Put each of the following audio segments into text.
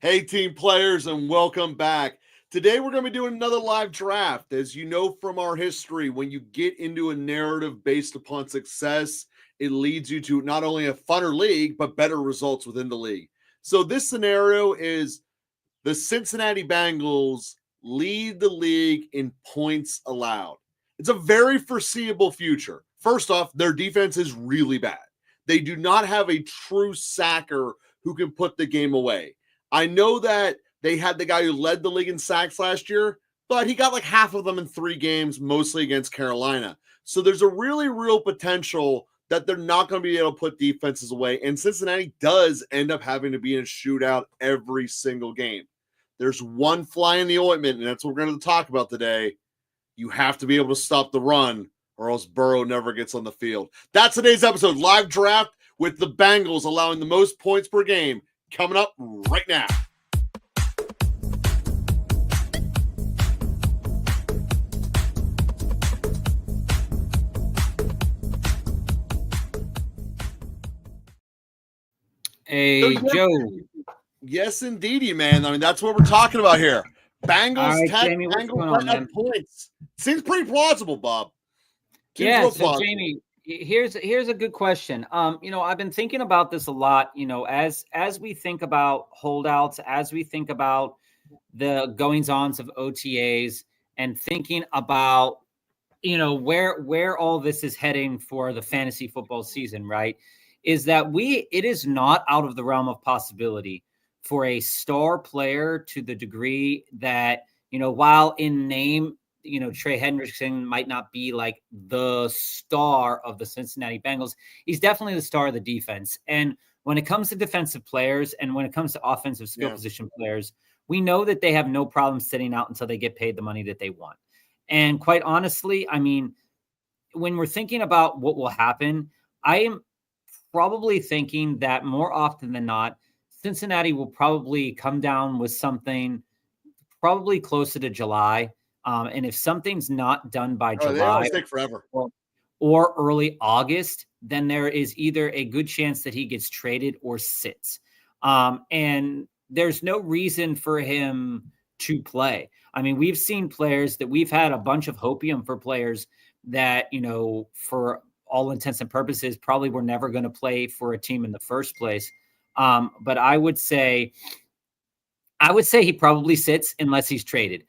Hey, team players, and welcome back. Today, we're going to be doing another live draft. As you know from our history, when you get into a narrative based upon success, it leads you to not only a funner league, but better results within the league. So, this scenario is the Cincinnati Bengals lead the league in points allowed. It's a very foreseeable future. First off, their defense is really bad. They do not have a true sacker who can put the game away. I know that they had the guy who led the league in sacks last year, but he got like half of them in 3 games, mostly against Carolina. So there's a really real potential that they're not going to be able to put defenses away. And Cincinnati does end up having to be in a shootout every single game. There's one fly in the ointment, and that's what we're going to talk about today. You have to be able to stop the run, or else Burrow never gets on the field. That's today's episode. Live draft with the Bengals allowing the most points per game. Coming up right now. Hey, Joe. Yes, indeedy, man. I mean, that's what we're talking about here. Bengals, Right, Tech, Jamie, what's Bengals going on, letting up man? points. Seems pretty plausible, Bob. Yeah, so Jamie, here's a good question. I've been thinking about this a lot, as we think about holdouts, as we think about the goings-ons of OTAs and thinking about, where all this is heading for the fantasy football season, right? Is that it is not out of the realm of possibility for a star player to the degree that, while in name, Trey Hendrickson might not be like the star of the Cincinnati Bengals. He's definitely the star of the defense. And when it comes to defensive players and when it comes to offensive skill position players, we know that they have no problem sitting out until they get paid the money that they want. And quite honestly, I mean, when we're thinking about what will happen, I am probably thinking that more often than not, Cincinnati will probably come down with something probably closer to July. And if something's not done by they July always take forever. Or early August, then there is either a good chance that he gets traded or sits. And there's no reason for him to play. I mean, we've seen players that we've had a bunch of hopium for players that, for all intents and purposes, probably were never going to play for a team in the first place. But I would say he probably sits unless he's traded.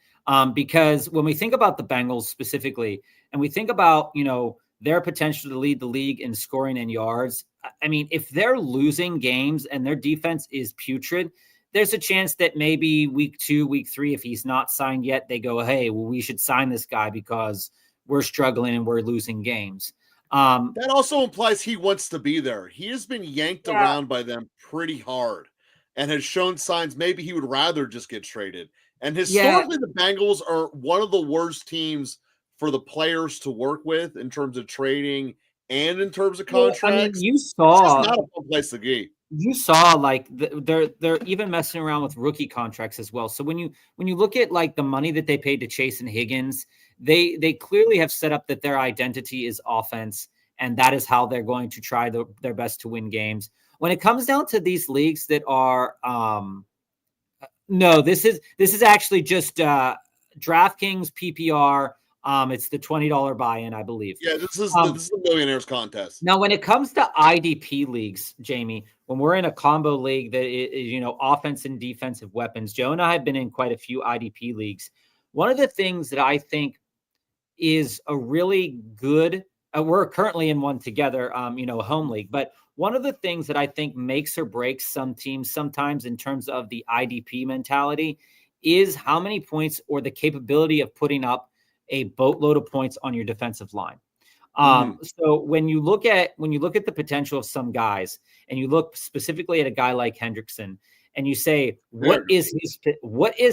Because when we think about the Bengals specifically, and we think about, their potential to lead the league in scoring and yards, I mean, if they're losing games and their defense is putrid, there's a chance that maybe week 2, week 3, if he's not signed yet, they go, hey, well, we should sign this guy because we're struggling and we're losing games. That also implies he wants to be there. He has been yanked around by them pretty hard and has shown signs maybe he would rather just get traded. And historically, the Bengals are one of the worst teams for the players to work with in terms of trading and in terms of contracts. Well, I mean, it's just not a fun place to be. You saw like they're even messing around with rookie contracts as well. So when you look at like the money that they paid to Chase and Higgins, they clearly have set up that their identity is offense, and that is how they're going to try their best to win games. When it comes down to these leagues that are no, this is actually just DraftKings PPR. It's the $20 buy-in, I believe. Yeah, this is the millionaires contest. Now, when it comes to IDP leagues, Jamie, when we're in a combo league that is, offense and defensive weapons, Joe and I have been in quite a few IDP leagues. One of the things that I think is a really good, we're currently in one together, home league, but one of the things that I think makes or breaks some teams sometimes in terms of the IDP mentality is how many points or the capability of putting up a boatload of points on your defensive line. So when you look at the potential of some guys, and you look specifically at a guy like Hendrickson, and you say, what is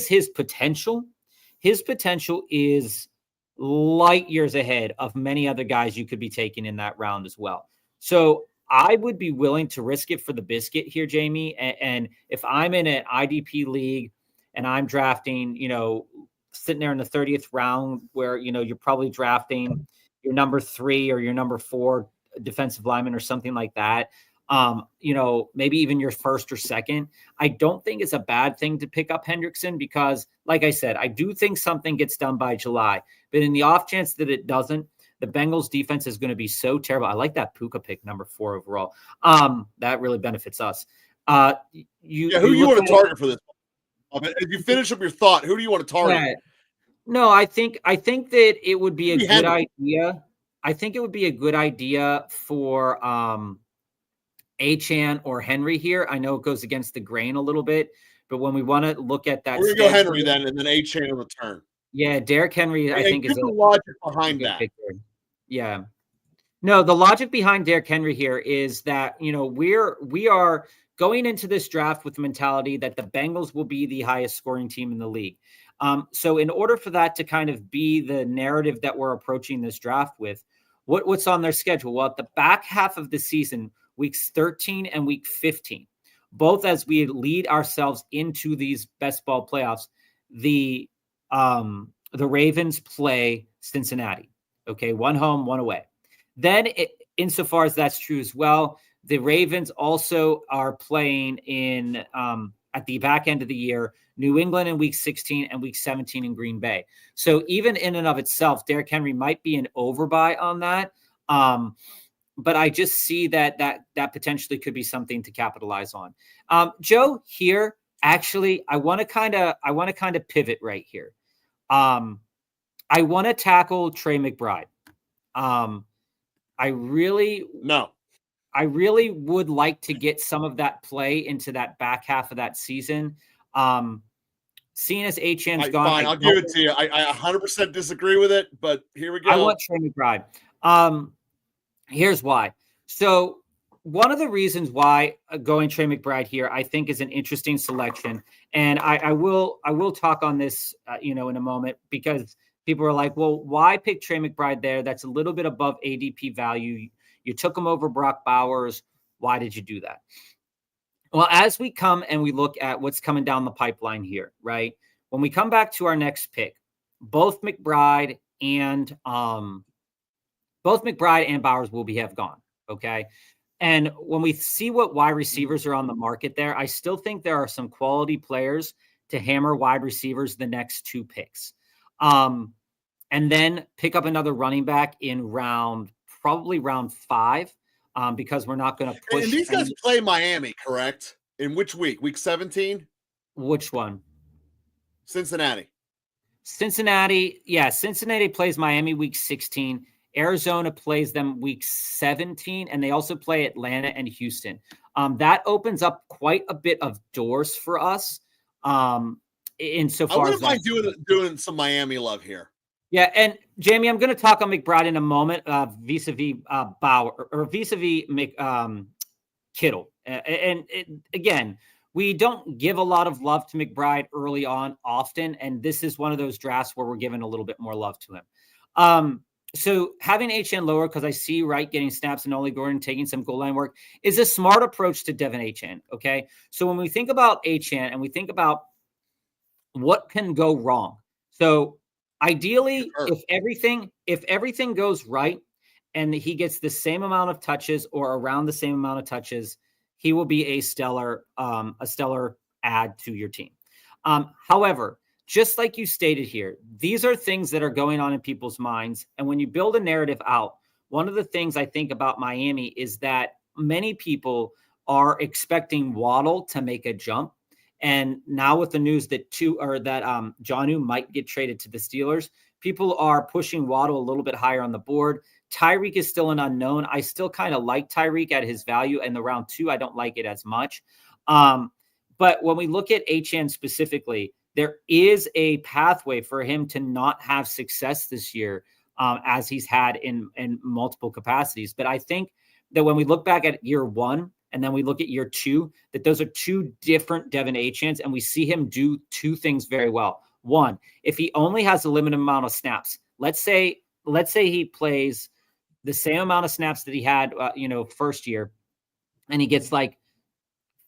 his potential? His potential is light years ahead of many other guys you could be taking in that round as well. So I would be willing to risk it for the biscuit here, Jamie. And if I'm in an IDP league and I'm drafting, sitting there in the 30th round where, you're probably drafting your number 3 or your number 4 defensive lineman or something like that. maybe even your first or second, I don't think it's a bad thing to pick up Hendrickson because, like I said, I do think something gets done by July. But in the off chance that it doesn't, the Bengals defense is going to be so terrible. I like that Puka pick, number 4 overall. That really benefits us. Who do you want to target for this? If you finish up your thought, who do you want to target? Yeah. No, I think that it would be a good idea. I think it would be a good idea for Achane or Henry here. I know it goes against the grain a little bit, but when we want to look at that, we're gonna go Henry then, and then Achane on the turn. Yeah, Derrick Henry, I think, is the logic behind that. Picture. Yeah. No, the logic behind Derrick Henry here is that, we are going into this draft with the mentality that the Bengals will be the highest scoring team in the league. So in order for that to kind of be the narrative that we're approaching this draft with, what's on their schedule? Well, at the back half of the season, weeks 13 and week 15, both as we lead ourselves into these best ball playoffs, the Ravens play Cincinnati. Okay, 1 home, 1 away. Then, insofar as that's true as well, the Ravens also are playing in at the back end of the year, New England in week 16 and week 17 in Green Bay. So even in and of itself, Derrick Henry might be an overbuy on that. But I just see that potentially could be something to capitalize on. Joe, here, actually, I want to kind of pivot right here. I want to tackle Trey McBride. I really would like to get some of that play into that back half of that season. Seeing as Achane's gone, fine, I'll give it to you. I 100% disagree with it, but here we go. I want Trey McBride. Here's why. So one of the reasons why going Trey McBride here, I think, is an interesting selection, and I will talk on this, in a moment, because people are like, well, why pick Trey McBride there? That's a little bit above ADP value. You took him over Brock Bowers. Why did you do that? Well, as we come and we look at what's coming down the pipeline here, right? When we come back to our next pick, both McBride and Bowers will have gone. Okay. And when we see what wide receivers are on the market there, I still think there are some quality players to hammer wide receivers the next 2 picks. And then pick up another running back in probably round 5, because we're not going to push. And these guys play Miami, correct? In which week? Week 17? Which one? Cincinnati. Yeah, Cincinnati plays Miami week 16. Arizona plays them week 17, and they also play Atlanta and Houston. That opens up quite a bit of doors for us. Insofar I wouldn't mind doing some Miami love here. Yeah, and Jamie, I'm going to talk on McBride in a moment, vis-a-vis Bauer or vis-a-vis Kittle. Again, we don't give a lot of love to McBride early on often, and this is one of those drafts where we're giving a little bit more love to him. So having Achane lower, because I see Wright getting snaps and Ollie Gordon taking some goal line work, is a smart approach to Devin Achane. Okay, so when we think about Achane and we think about what can go wrong, so ideally, if everything goes right and he gets the same amount of touches or around the same amount of touches, he will be a stellar add to your team. However, just like you stated here, these are things that are going on in people's minds. And when you build a narrative out, one of the things I think about Miami is that many people are expecting Waddle to make a jump. And now with the news that Jonnu might get traded to the Steelers, people are pushing Waddle a little bit higher on the board. Tyreek is still an unknown. I still kind of like Tyreek at his value. And the round 2, I don't like it as much. But when we look at Achane specifically, there is a pathway for him to not have success this year, as he's had in multiple capacities. But I think that when we look back at year 1 and then we look at year 2, that those are 2 different Devin Achanes, and we see him do 2 things very well. One, if he only has a limited amount of snaps, let's say he plays the same amount of snaps that he had, first year, and he gets like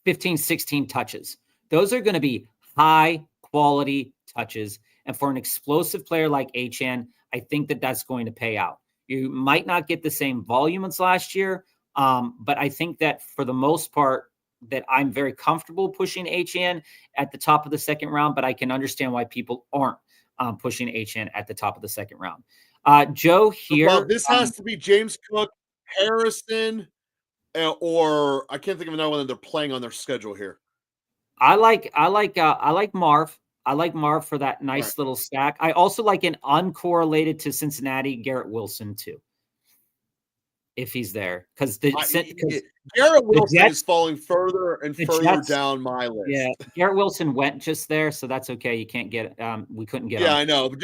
15, 16 touches. Those are going to be high quality touches. And for an explosive player like Achane, I think that that's going to pay out. You might not get the same volume as last year, But I think that for the most part, that I'm very comfortable pushing HN at the top of the second round, but I can understand why people aren't pushing HN at the top of the second round. Joe here. Well, this has to be James Cook, Harrison, or I can't think of another one that they're playing on their schedule here. I like Marv. I like Marv for that nice little stack. I also like an uncorrelated to Cincinnati, Garrett Wilson too, if he's there, because Garrett Wilson is falling further and further down my list. Yeah, Garrett Wilson went just there, so that's okay. You can't get we couldn't get him. I know, but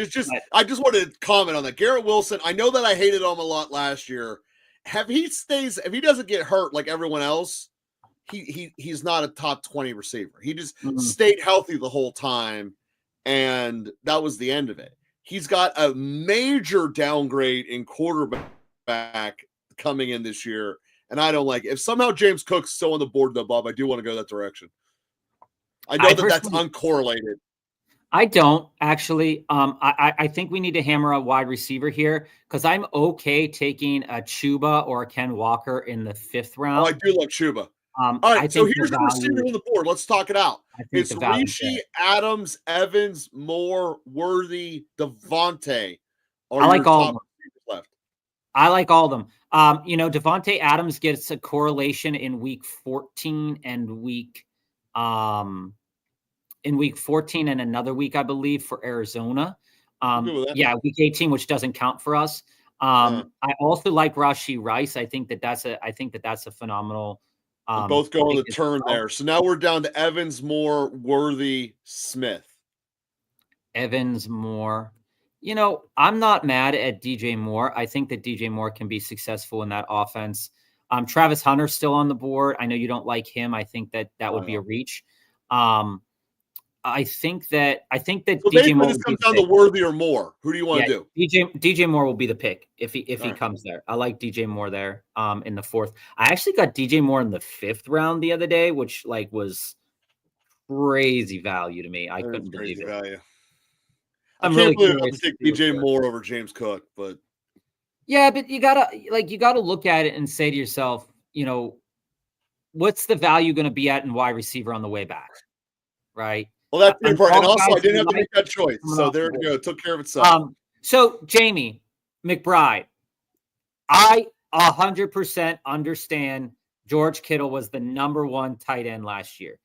I just wanted to comment on that. Garrett Wilson, I know that I hated him a lot last year. If he doesn't get hurt like everyone else, he's not a top 20 receiver. He just stayed healthy the whole time, and that was the end of it. He's got a major downgrade in quarterback coming in this year, and I don't like it. If somehow James Cook's still on the board, though, Bob, I do want to go that direction. I know that's uncorrelated. I don't actually. I think we need to hammer a wide receiver here, because I'm okay taking a Chuba or a Ken Walker in the 5th round. Oh, I do love Chuba. All right, so here's the receiver on the board. Let's talk it out. It's Rishi, Adams, Evans, Moore, Worthy, Devontae. I like all of them. Left. I like all of them. Devontae Adams gets a correlation in week 14 and week 14 and another week, I believe, for Arizona. Week 18, which doesn't count for us. I also like Rashee Rice. I think that's a phenomenal. Both go on the turn there. So now we're down to Evans, Moore, Worthy, Smith. Evans, Moore. I'm not mad at DJ Moore. I think that DJ Moore can be successful in that offense. Travis Hunter's still on the board. I know you don't like him. I think that would be a reach. I think that so DJ Moore comes down to Worthy or Moore. Who do you want to do? DJ Moore will be the pick if he comes there. I like DJ Moore there in the 4th. I actually got DJ Moore in the 5th round the other day, which was crazy value to me. I couldn't believe it. Value. I can't believe I take DJ Moore over James Cook, but yeah, but you gotta look at it and say to yourself, what's the value going to be at in wide receiver on the way back, right? Well, that's important. And also, I didn't have to make that choice. So there you go. It took care of itself. So, Jamie McBride, I 100% understand George Kittle was the number 1 tight end last year.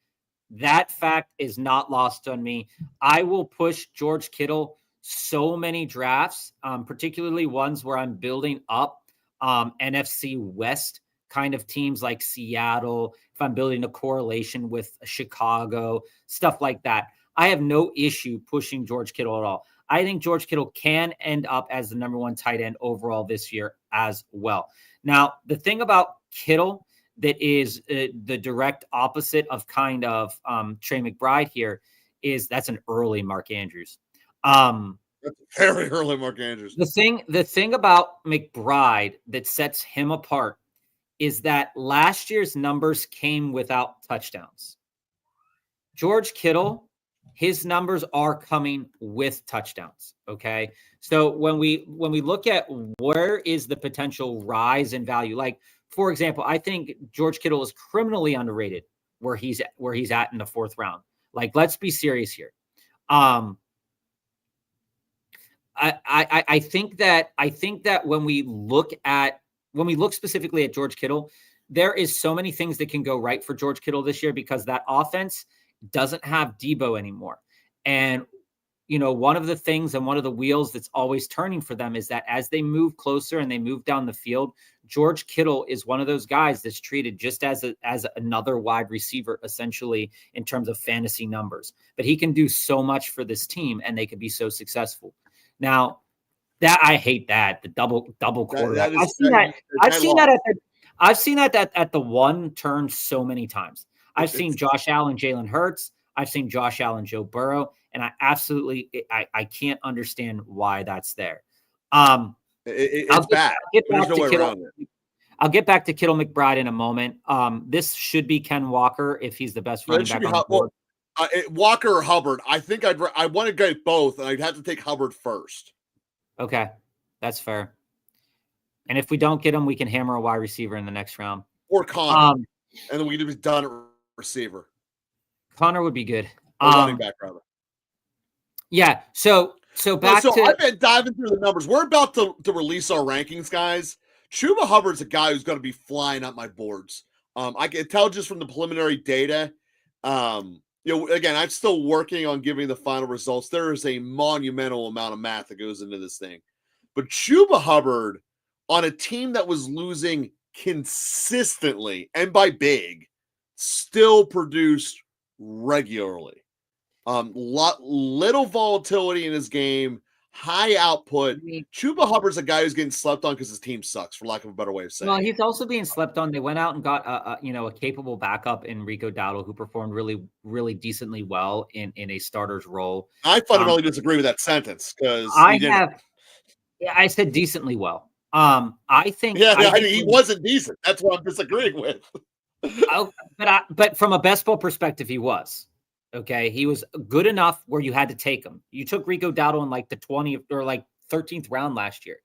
That fact is not lost on me. I will push George Kittle so many drafts, particularly ones where I'm building up NFC West kind of teams like Seattle, if I'm building a correlation with Chicago, stuff like that. I have no issue pushing George Kittle at all. I think George Kittle can end up as the number 1 tight end overall this year as well. Now, the thing about Kittle that is the direct opposite of kind of Trey McBride here is that's an early Mark Andrews. That's very early Mark Andrews. The thing about McBride that sets him apart is that last year's numbers came without touchdowns. George Kittle, his numbers are coming with touchdowns. Okay. So when we look at where is the potential rise in value, like for example, I think George Kittle is criminally underrated where he's at in the 4th round. Like, let's be serious here. I think that when we look specifically at George Kittle, there is so many things that can go right for George Kittle this year because that offense doesn't have Debo anymore. And, one of the things and one of the wheels that's always turning for them is that as they move closer and they move down the field, George Kittle is one of those guys that's treated just as another wide receiver, essentially, in terms of fantasy numbers. But he can do so much for this team and they could be so successful. Now, that I hate that the double quarterback. I've seen that at the 1 turn so many times. I've seen Josh Allen, Jalen Hurts. I've seen Josh Allen, Joe Burrow, and I can't understand why that's there. It's bad. There's no way around it. I'll get back to Kittle McBride in a moment. This should be Ken Walker if he's the best running back on the board. Walker or Hubbard. I think I want to get both, and I'd have to take Hubbard first. Okay, that's fair. And if we don't get him, we can hammer a wide receiver in the next round. Or Connor. And then we can be done at receiver. Connor would be good. Or running back, rather. Yeah. So back to... I've been diving through the numbers. We're about to release our rankings, guys. Chuba Hubbard's a guy who's going to be flying up my boards. I can tell just from the preliminary data. Again, I'm still working on giving the final results. There is a monumental amount of math that goes into this thing. But Chuba Hubbard, on a team that was losing consistently and by big, still produced regularly. Little volatility in his game, high output. Chuba Hubbard's a guy who's getting slept on because his team sucks, for lack of a better way of saying. Well, he's also being slept on. They went out and got a capable backup in Rico Dowdle, who performed really, really decently well in a starter's role. I fundamentally disagree with that sentence because I said decently well. I think he wasn't decent. That's what I'm disagreeing with. But from a best ball perspective, he was. Okay, he was good enough where you had to take him. You took Rico Dowdle in like the 20th or like 13th round last year,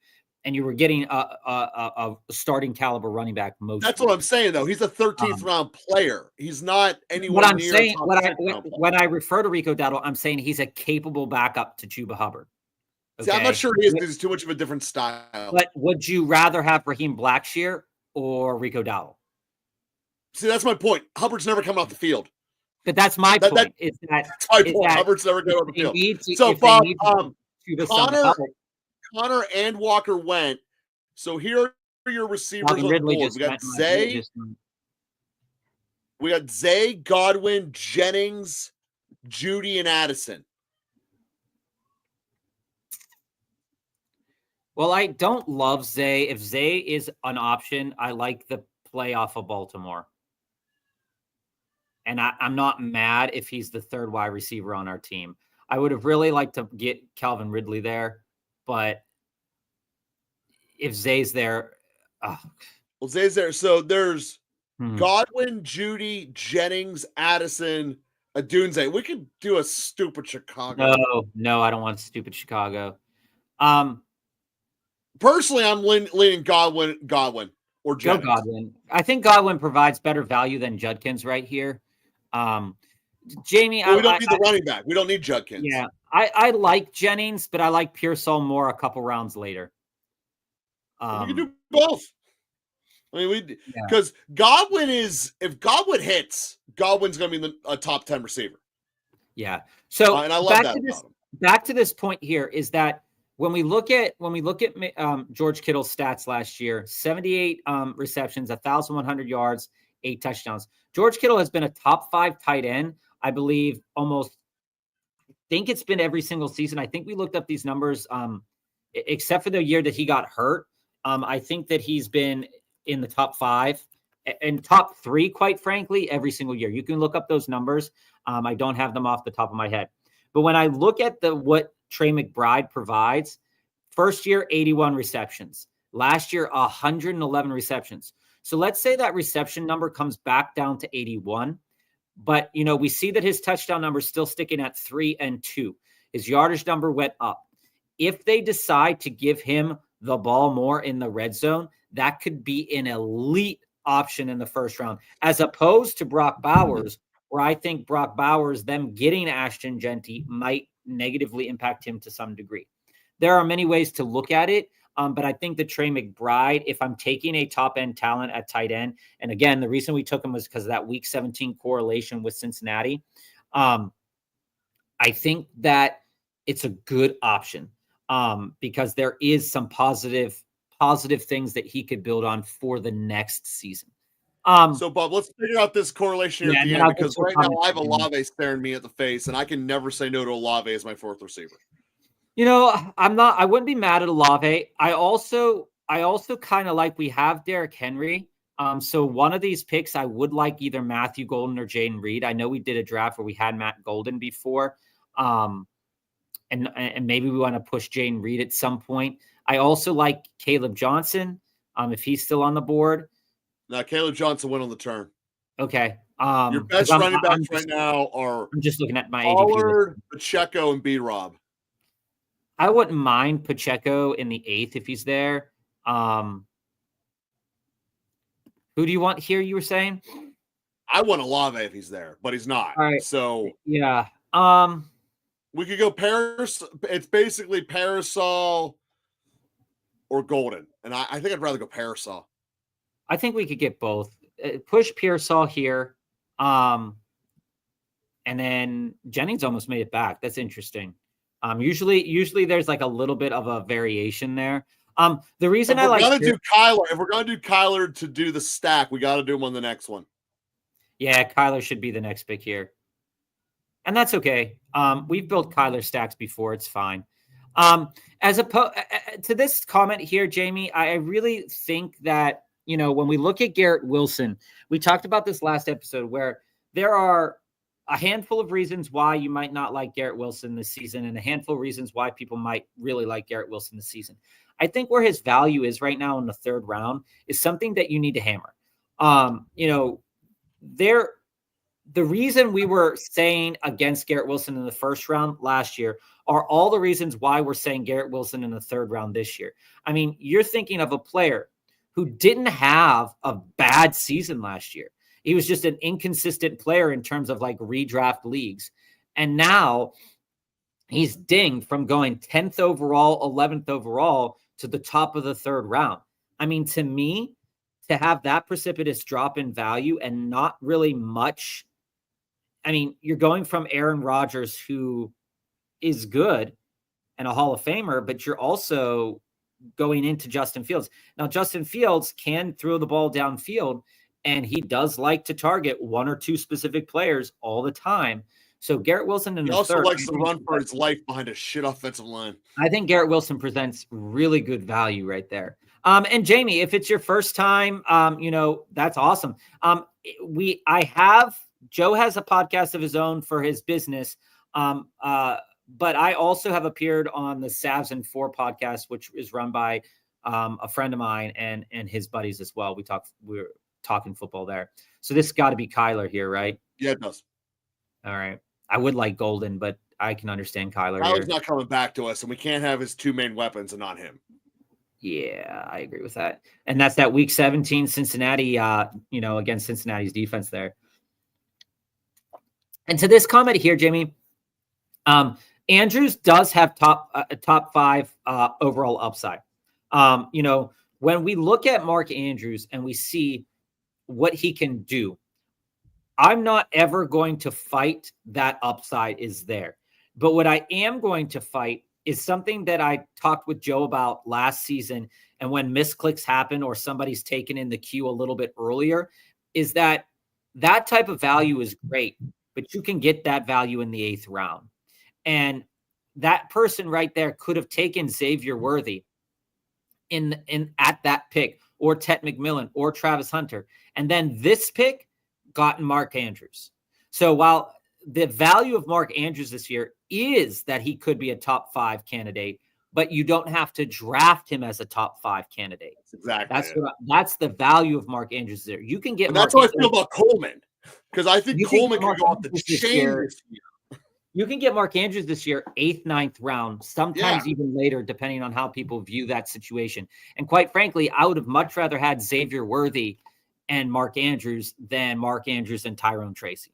and you were getting a starting caliber running back. That's what I'm saying, though. He's a 13th round player. He's not anywhere what I'm near. Saying, when I refer to Rico Dowdle, I'm saying he's a capable backup to Chuba Hubbard. Okay? See, I'm not sure he is. He's too much of a different style. But would you rather have Raheem Blackshear or Rico Dowdle? See, that's my point. Hubbard's never coming off the field. But that's my point. That's my point. Hubbard's never going on the field. So, Bob, Connor and Walker went. So here are your receivers on the board. We got Zay, Godwin, Jennings, Judy, and Addison. Well, I don't love Zay. If Zay is an option, I like the play off of Baltimore. And I'm not mad if he's the third wide receiver on our team. I would have really liked to get Calvin Ridley there, but if Zay's there... Well, Zay's there. So there's Godwin, Judy, Jennings, Addison, Adunze. We could do a stupid Chicago. No, I don't want stupid Chicago. Personally, I'm leaning Godwin or Jennings. Go Godwin. I think Godwin provides better value than Judkins right here. Jamie, we don't need the running back. We don't need Judkins. Yeah, I like Jennings, but I like Pearsall more a couple rounds later. We can do both. I mean, because Godwin if Godwin hits, Godwin's going to be a top 10 receiver. Yeah. So and I love that. Back to this point here is that when we look at George Kittle's stats last year, 78 receptions, 1,100 yards, 8 touchdowns. George Kittle has been a top 5 tight end, I believe, almost. I think it's been every single season. I think we looked up these numbers, except for the year that he got hurt. I think that he's been in the top 5 and top 3, quite frankly, every single year. You can look up those numbers. I don't have them off the top of my head. But when I look at what Trey McBride provides, first year, 81 receptions. Last year, 111 receptions. So let's say that reception number comes back down to 81. But, we see that his touchdown number is still sticking at 3 and 2. His yardage number went up. If they decide to give him the ball more in the red zone, that could be an elite option in the first round, as opposed to Brock Bowers, where I think Brock Bowers, them getting Ashton Genty, might negatively impact him to some degree. There are many ways to look at it, but I think that Trey McBride, if I'm taking a top-end talent at tight end, and again, the reason we took him was because of that Week 17 correlation with Cincinnati, I think that it's a good option because there is some positive things that he could build on for the next season. So, Bob, let's figure out this correlation here at the end, because right now I have Olave staring me at the face, and I can never say no to Olave as my 4th receiver. I wouldn't be mad at Olave. I also kind of like we have Derrick Henry. So one of these picks, I would like either Matthew Golden or Jaden Reed. I know we did a draft where we had Matt Golden before. And maybe we want to push Jaden Reed at some point. I also like Caleb Johnson, if he's still on the board. Now, Caleb Johnson went on the turn. Okay. Your best running backs right now are I'm just looking at my Pollard, Pacheco, and B-Rob. I wouldn't mind Pacheco in the 8th if he's there. Who do you want here, you were saying? I want Olave if he's there, but he's not. All right. So yeah. We could go Paris. It's basically Parasol or Golden. And I think I'd rather go Parasol. I think we could get both. Push Pearsall here. And then Jennings almost made it back. That's interesting. Usually there's like a little bit of a variation there. The reason I like if we're gonna do Kyler to do the stack, we got to do him on the next one. Yeah, Kyler should be the next pick here, and that's okay. We've built Kyler stacks before; it's fine. As opposed to this comment here, Jamie, I really think that when we look at Garrett Wilson, we talked about this last episode where there are a handful of reasons why you might not like Garrett Wilson this season and a handful of reasons why people might really like Garrett Wilson this season. I think where his value is right now in the third round is something that you need to hammer. The reason we were saying against Garrett Wilson in the first round last year are all the reasons why we're saying Garrett Wilson in the third round this year. I mean, you're thinking of a player who didn't have a bad season last year. He was just an inconsistent player in terms of like redraft leagues. And now he's dinged from going 10th overall, 11th overall to the top of the third round. I mean, to me, to have that precipitous drop in value and not really much. I mean, you're going from Aaron Rodgers, who is good and a Hall of Famer, but you're also going into Justin Fields. Now, Justin Fields can throw the ball downfield, and he does like to target one or two specific players all the time. So Garrett Wilson in the also third likes to run for his life behind a shit offensive line. I think Garrett Wilson presents really good value right there. And Jamie, if it's your first time, that's awesome. Joe has a podcast of his own for his business. But I also have appeared on the Savs and Four podcast, which is run by a friend of mine and his buddies as well. We're talking football there. So this got to be Kyler here, right? Yeah, it does. All right. I would like Golden, but I can understand Kyler. Kyler's not coming back to us, and we can't have his two main weapons and not him. Yeah, I agree with that. And that's that week 17 Cincinnati, against Cincinnati's defense there. And to this comment here, Jamie, Andrews does have top five overall upside. When we look at Mark Andrews and we see what he can do, I'm not ever going to fight that upside is there. But what I am going to fight is something that I talked with Joe about last season. And when misclicks happen or somebody's taken in the queue a little bit earlier, is that type of value is great, but you can get that value in the 8th round. And that person right there could have taken Xavier Worthy in at that pick, or Tet McMillan, or Travis Hunter. And then this pick gotten Mark Andrews. So while the value of Mark Andrews this year is that he could be a top 5 candidate, but you don't have to draft him as a top 5 candidate. Exactly. That's the value of Mark Andrews there. You can get. And that's how I feel about Coleman, because I think Coleman can go off the chain this year. You can get Mark Andrews this year, 8th, 9th round, sometimes even later, depending on how people view that situation. And quite frankly, I would have much rather had Xavier Worthy and Mark Andrews than Mark Andrews and Tyrone Tracy.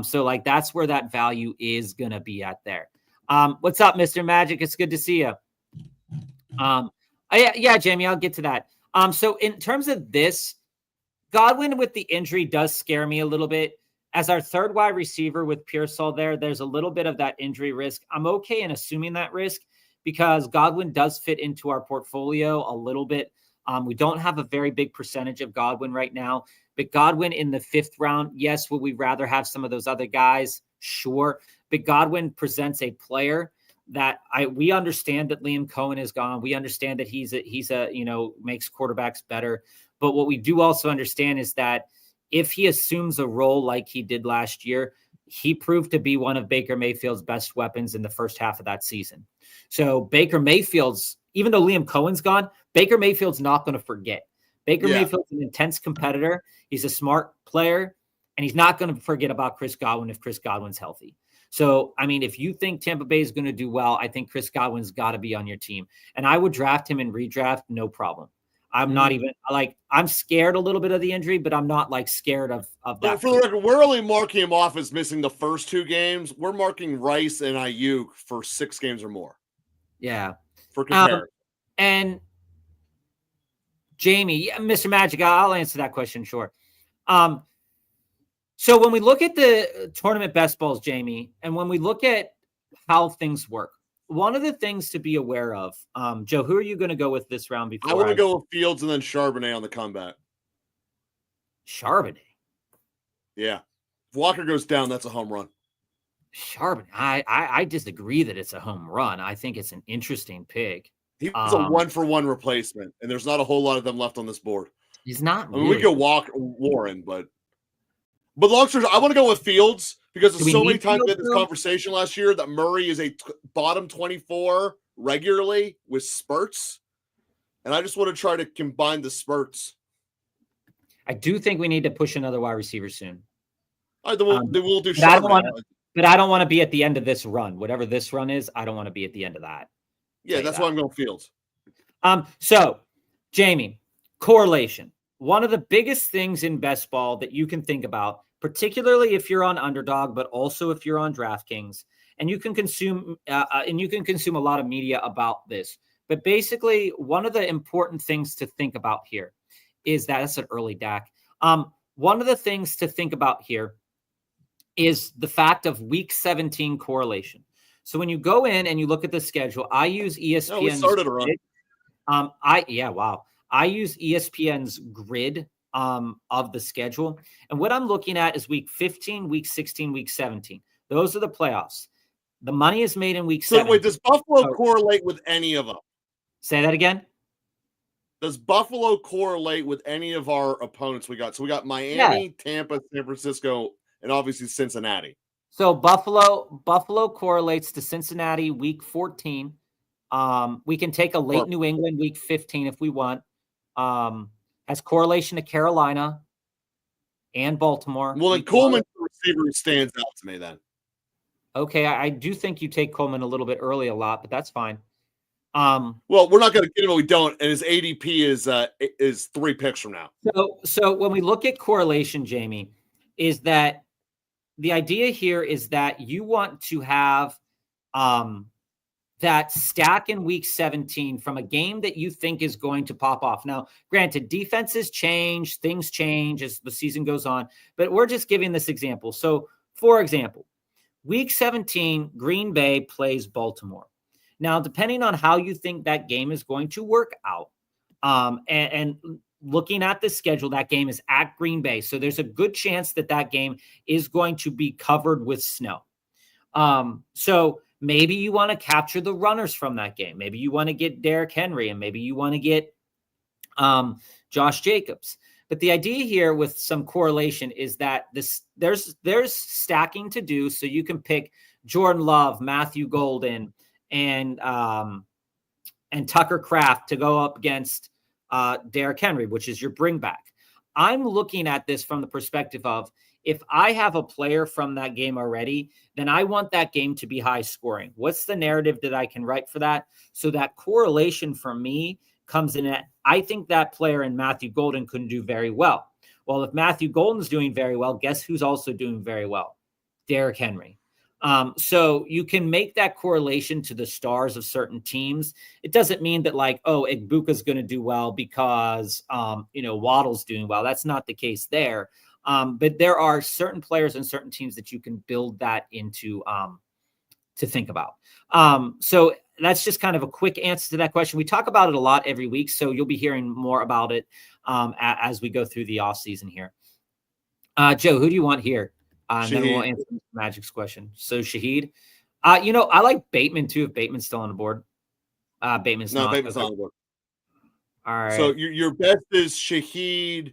So that's where that value is going to be at there. What's up, Mr. Magic? It's good to see you. Yeah, Jamie, I'll get to that. So in terms of this, Godwin with the injury does scare me a little bit. As our third wide receiver with Pearsall there's a little bit of that injury risk. I'm okay in assuming that risk because Godwin does fit into our portfolio a little bit. We don't have a very big percentage of Godwin right now, but Godwin in the 5th round, yes, would we rather have some of those other guys? Sure. But Godwin presents a player that we understand that Liam Cohen is gone. We understand that he's a makes quarterbacks better. But what we do also understand is that if he assumes a role like he did last year, he proved to be one of Baker Mayfield's best weapons in the first half of that season. So Baker Mayfield's, even though Liam Cohen's gone, Baker Mayfield's not going to forget. Baker Mayfield's an intense competitor. He's a smart player, and he's not going to forget about Chris Godwin if Chris Godwin's healthy. So, I mean, if you think Tampa Bay is going to do well, I think Chris Godwin's got to be on your team. And I would draft him in redraft, no problem. I'm not even like, I'm scared a little bit of the injury, but I'm not like scared of that. For the record, we're only marking him off as missing the first 2 games. We're marking Rice and Ayuk for 6 games or more. Yeah. For comparison. And Jamie, Mr. Magic, I'll answer that question. Sure. So when we look at the tournament best balls, Jamie, and when we look at how things work, one of the things to be aware of, Joe, who are you going to go with this round? Before I want to go with Fields and then Charbonnet on the comeback. Charbonnet. Yeah. If Walker goes down, that's a home run. Charbonnet. I disagree that it's a home run. I think it's an interesting pick. He's a 1-for-1 replacement, and there's not a whole lot of them left on this board. He's not. I mean, we could walk Warren, but long story short, I want to go with Fields because there's so many times we had this conversation last year that Murray is a bottom 24 regularly with spurts, and I just want to try to combine the spurts. I do think we need to push another wide receiver soon. All right, then we'll do. But I don't want to be at the end of this run. Whatever this run is, I don't want to be at the end of that. Yeah, that's why I'm going Fields. So, Jamie, correlation. One of the biggest things in best ball that you can think about, particularly if you're on Underdog, but also if you're on DraftKings, and you can consume a lot of media about this. But basically, one of the important things to think about here is that's an early DAC. One of the things to think about here is the fact of week 17 correlation. So when you go in and you look at the schedule, I use ESPN's we started a run. I use ESPN's grid of the schedule. And what I'm looking at is week 15, week 16, week 17. Those are the playoffs. The money is made in week 7. So wait, does Buffalo correlate with any of them? Say that again. Does Buffalo correlate with any of our opponents we got? So we got Miami, Tampa, San Francisco, and obviously Cincinnati. So Buffalo correlates to Cincinnati week 14. We can take a late New England week 15 if we want. Has correlation to Carolina and Baltimore. Well, then Coleman, the receiver, stands out to me then. Okay, I do think you take Coleman a little bit early a lot, but that's fine. Well, we're not going to get him if we don't, and his ADP is 3 picks from now. So when we look at correlation, Jamie, is that the idea here is that you want to have that stack in week 17 from a game that you think is going to pop off. Now, granted, defenses change, things change as the season goes on, but we're just giving this example. So, for example, week 17, Green Bay plays Baltimore. Now, depending on how you think that game is going to work out, and looking at the schedule, that game is at Green Bay. So there's a good chance that game is going to be covered with snow. So maybe you want to capture the runners from that game. Maybe you want to get Derrick Henry, and maybe you want to get Josh Jacobs. But the idea here with some correlation is that there's stacking to do. So you can pick Jordan Love, Matthew Golden, and Tucker Kraft to go up against Derrick Henry, which is your bring back. I'm looking at this from the perspective of, if I have a player from that game already, then I want that game to be high scoring. What's the narrative that I can write for that? So that correlation for me comes in at, I think that player in Matthew Golden couldn't do very well. Well, if Matthew Golden's doing very well, guess who's also doing very well? Derrick Henry. So you can make that correlation to the stars of certain teams. It doesn't mean that Igbuka's going to do well because, Waddle's doing well. That's not the case there. But there are certain players and certain teams that you can build that into to think about. So that's just kind of a quick answer to that question. We talk about it a lot every week, so you'll be hearing more about it as we go through the off season here. Joe, who do you want here? And then we'll answer Magic's question. So Shaheed, I like Bateman too. If Bateman's still on the board, Bateman's not on the board. All right. So your best is Shaheed,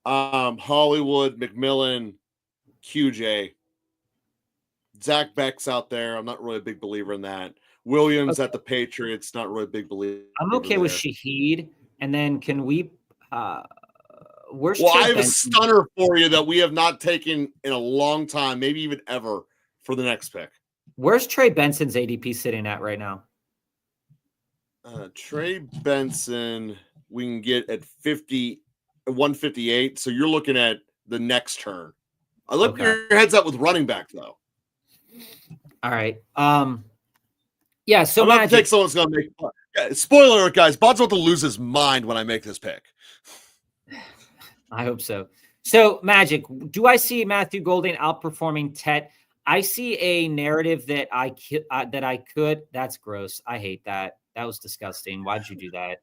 Hollywood, McMillan, QJ. Zach Beck's out there. I'm not really a big believer in that. Williams at the Patriots, not really a big believer. I'm okay with Shaheed. And then can we I have a stunner for you that we have not taken in a long time, maybe even ever, for the next pick. Where's Trey Benson's ADP sitting at right now? Trey Benson we can get at 158. So you're looking at the next turn. I look your heads up with running back though. All right. Yeah. So I'm going to take someone's going to make. Spoiler alert, guys. Bob's about to lose his mind when I make this pick. I hope so. So Magic, do I see Matthew Golden outperforming Tet? I see a narrative that I could. That's gross. I hate that. That was disgusting. Why'd you do that?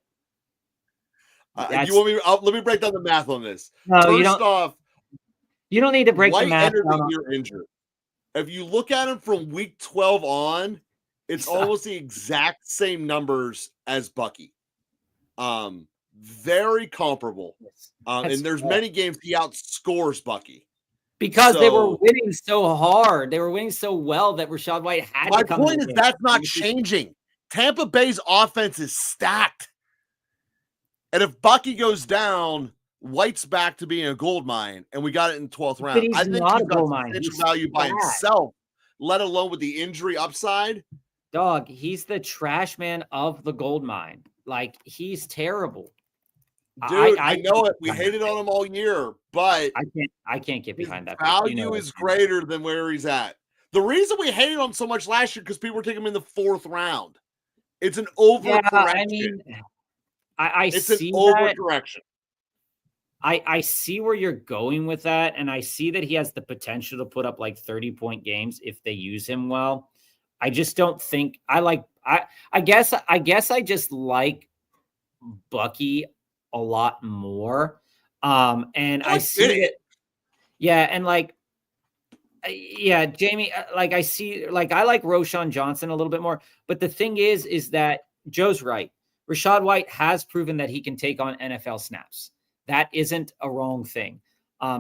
You want me? Let me break down the math on this. No, First off, you don't need to break the math down. You're injured. If you look at him from week 12 on, it's almost the exact same numbers as Bucky. Very comparable. And there's many games he outscores Bucky. Because they were winning so hard. They were winning so well that Rachaad White had to come. My point is that's not changing. Tampa Bay's offense is stacked. And if Bucky goes down, White's back to being a gold mine, and we got it in 12th round. I think he's got substantial value by himself, let alone with the injury upside. Dog, he's the trash man of the gold mine. Like, he's terrible. Dude, I know it. We hated on him all year, but I can't get behind that. Value is greater than where he's at. The reason we hated on him so much last year because people were taking him in the 4th round. It's an overcorrection. It's an overcorrection. I see where you're going with that, and I see that he has the potential to put up like 30-point games if they use him well. I just don't think I guess I just like Bucky a lot more. And I see it. Yeah, and Jamie, I see, I like Roschon Johnson a little bit more. But the thing is that Joe's right. Rachaad White has proven that he can take on NFL snaps. That isn't a wrong thing.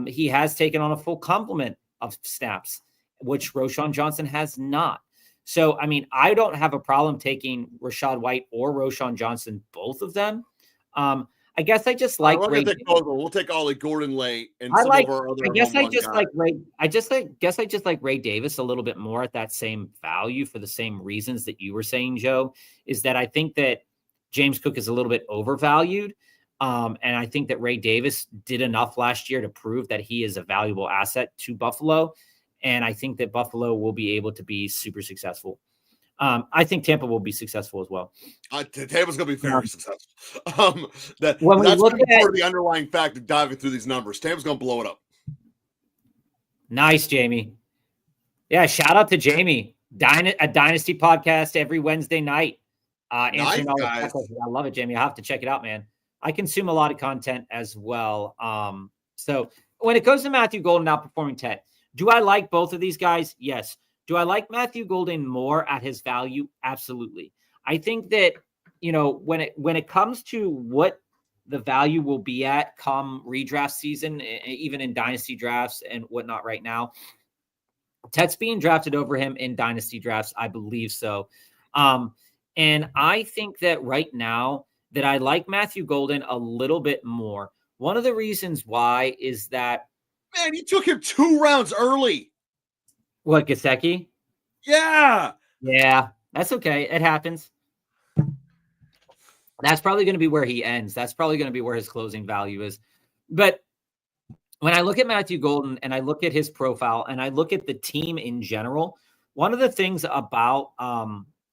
He has taken on a full complement of snaps, which Roschon Johnson has not. So, I mean, I don't have a problem taking Rachaad White or Roschon Johnson, both of them. I guess I just like Ray. We'll take Ollie Gordon late and some of our other. I guess I just like Ray. I just like Ray Davis a little bit more at that same value for the same reasons that you were saying, Joe. Is that I think that James Cook is a little bit overvalued. And I think that Ray Davis did enough last year to prove that he is a valuable asset to Buffalo. And I think that Buffalo will be able to be super successful. I think Tampa will be successful as well. Tampa's going to be very successful. That's part of the underlying fact of diving through these numbers. Tampa's going to blow it up. Nice, Jamie. Yeah, shout out to Jamie. A Dynasty podcast every Wednesday night. Answering all the questions. I love it, Jamie. I'll have to check it out, man. I consume a lot of content as well. So when it goes to Matthew Golden outperforming Ted, do I like both of these guys? Yes. Do I like Matthew Golden more at his value? Absolutely. I think that, when it comes to what the value will be at come redraft season, even in dynasty drafts and whatnot right now, Ted's being drafted over him in dynasty drafts. I believe so. And I think that right now that I like Matthew Golden a little bit more. One of the reasons why is that, man, you took him 2 rounds early. What, Gesicki? Yeah. Yeah, that's okay. It happens. That's probably going to be where he ends. That's probably going to be where his closing value is. But when I look at Matthew Golden and I look at his profile and I look at the team in general, one of the things about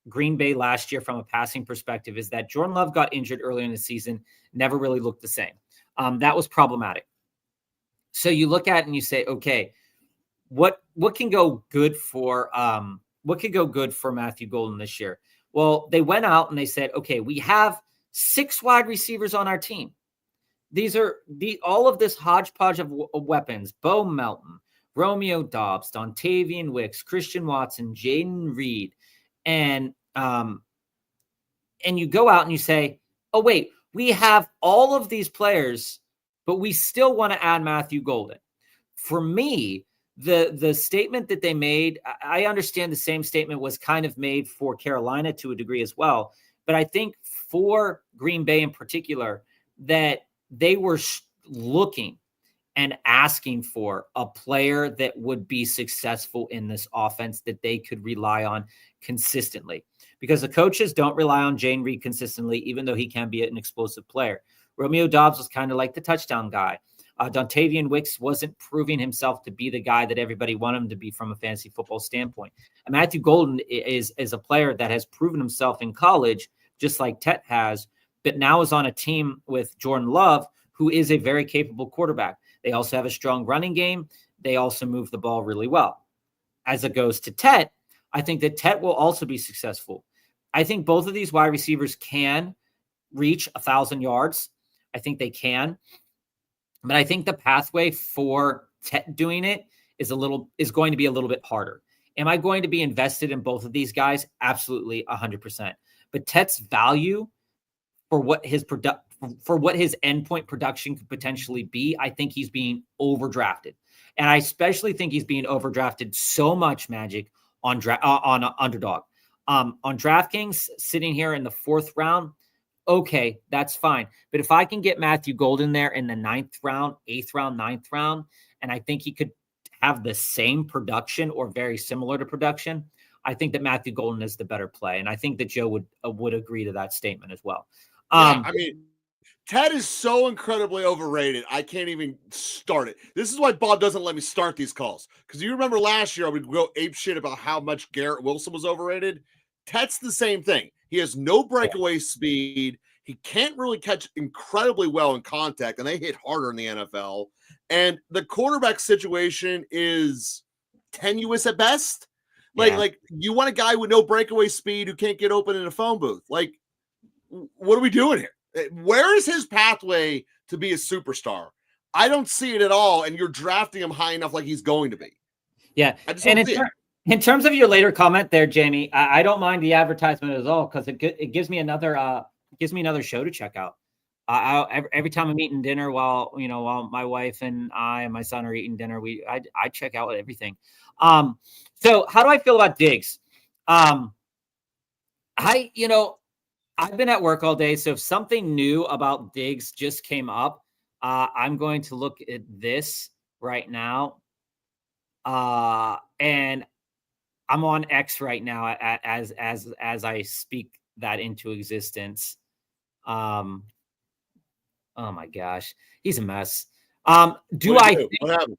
Green Bay last year from a passing perspective is that Jordan Love got injured early in the season, never really looked the same. That was problematic. So you look at it and you say, okay, what can go good for Matthew Golden this year? Well, they went out and they said, okay, we have 6 wide receivers on our team. These are all of this hodgepodge of weapons: Bo Melton, Romeo Doubs, Dontavian Wicks, Christian Watson, Jaden Reed, and you go out and you say, oh wait, we have all of these players, but we still want to add Matthew Golden. For me, the statement that they made, I understand the same statement was kind of made for Carolina to a degree as well. But I think for Green Bay in particular, that they were looking and asking for a player that would be successful in this offense that they could rely on consistently. Because the coaches don't rely on Jane Reed consistently, even though he can be an explosive player. Romeo Doubs was kind of like the touchdown guy. Dontavian Wicks wasn't proving himself to be the guy that everybody wanted him to be from a fantasy football standpoint. And Matthew Golden is a player that has proven himself in college, just like Tet has, but now is on a team with Jordan Love, who is a very capable quarterback. They also have a strong running game. They also move the ball really well. As it goes to Tet, I think that Tet will also be successful. I think both of these wide receivers can reach 1,000 yards. I think they can. But I think the pathway for Tet doing it is going to be a little bit harder. Am I going to be invested in both of these guys? Absolutely, 100%. But Tet's value for what his endpoint production could potentially be, I think he's being overdrafted. And I especially think he's being overdrafted so much, Magic, on Underdog. On DraftKings, sitting here in the 4th round, okay, that's fine. But if I can get Matthew Golden there in the 9th round, 8th round, 9th round, and I think he could have the same production or very similar to production, I think that Matthew Golden is the better play. And I think that Joe would agree to that statement as well. Yeah, I mean, Ted is so incredibly overrated. I can't even start it. This is why Bob doesn't let me start these calls. Because you remember last year I would go ape shit about how much Garrett Wilson was overrated. Ted's the same thing. He has no breakaway speed. He can't really catch incredibly well in contact, and they hit harder in the NFL. And the quarterback situation is tenuous at best. Like you want a guy with no breakaway speed who can't get open in a phone booth. Like, what are we doing here? Where is his pathway to be a superstar? I don't see it at all, and you're drafting him high enough like he's going to be. Yeah, and in terms of your later comment there, Jamie, I don't mind the advertisement at all because it gives me another show to check out. Every time I'm eating dinner while my wife and I and my son are eating dinner, I check out everything. So how do I feel about Diggs? I've been at work all day, so if something new about Diggs just came up, I'm going to look at this right now. And I'm on X right now as I speak that into existence. Oh my gosh, he's a mess. What happened?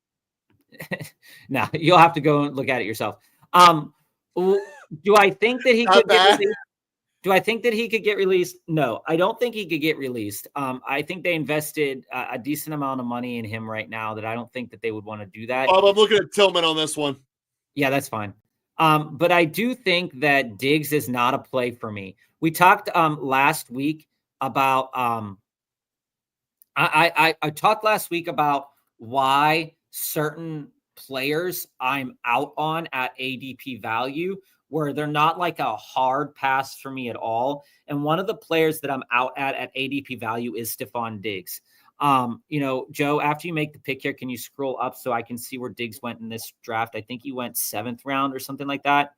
No, you'll have to go and look at it yourself. Do I think that he could get released? Do I think that he could get released? No, I don't think he could get released. I think they invested a decent amount of money in him right now that I don't think that they would want to do that. I'm looking at Tillman on this one. Yeah, that's fine. But I do think that Diggs is not a play for me. We talked last week about I talked last week about why certain players I'm out on at ADP value, where they're not like a hard pass for me at all. And one of the players that I'm out at ADP value is Stephon Diggs. Joe, after you make the pick here, can you scroll up so I can see where Diggs went in this draft? I think he went 7th round or something like that.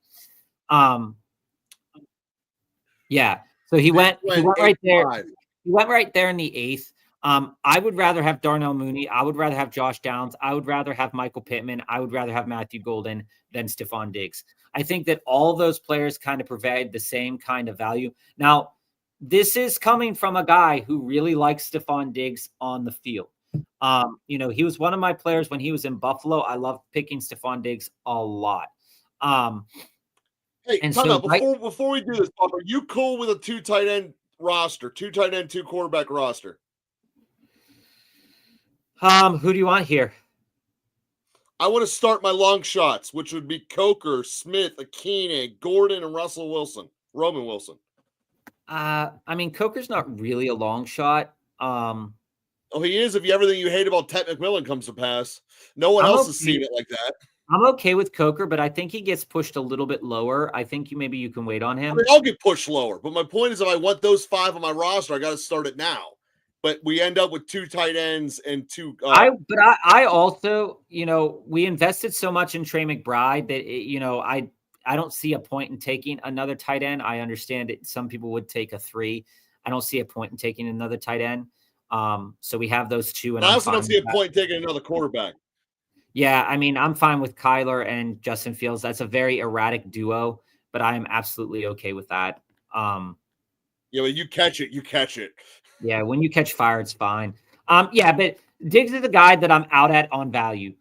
Yeah. So he went right there. He went right there in the 8th. I would rather have Darnell Mooney. I would rather have Josh Downs. I would rather have Michael Pittman. I would rather have Matthew Golden than Stephon Diggs. I think that all those players kind of provide the same kind of value. Now, this is coming from a guy who really likes Stephon Diggs on the field. He was one of my players when he was in Buffalo. I loved picking Stephon Diggs a lot. Hey, before we do this, Bob, are you cool with a 2 tight end roster, 2 tight end, 2 quarterback roster? Who do you want here? I want to start my long shots, which would be Coker, Smith, Akine, Gordon, and Roman Wilson. Coker's not really a long shot. He is if everything you hate about Ted McMillan comes to pass. No one else has seen it like that. I'm okay with Coker, but I think he gets pushed a little bit lower. I think maybe you can wait on him. I'll get pushed lower, but my point is if I want those 5 on my roster, I got to start it now. But we end up with 2 tight ends and 2. I also, we invested so much in Trey McBride that, I don't see a point in taking another tight end. I understand that some people would take a 3. I don't see a point in taking another tight end. So we have those 2. And I also don't see a point in taking another quarterback. Yeah, I'm fine with Kyler and Justin Fields. That's a very erratic duo, but I am absolutely okay with that. Yeah, but you catch it. Yeah, when you catch fire, it's fine. Yeah, but Diggs is a guy that I'm out at on value.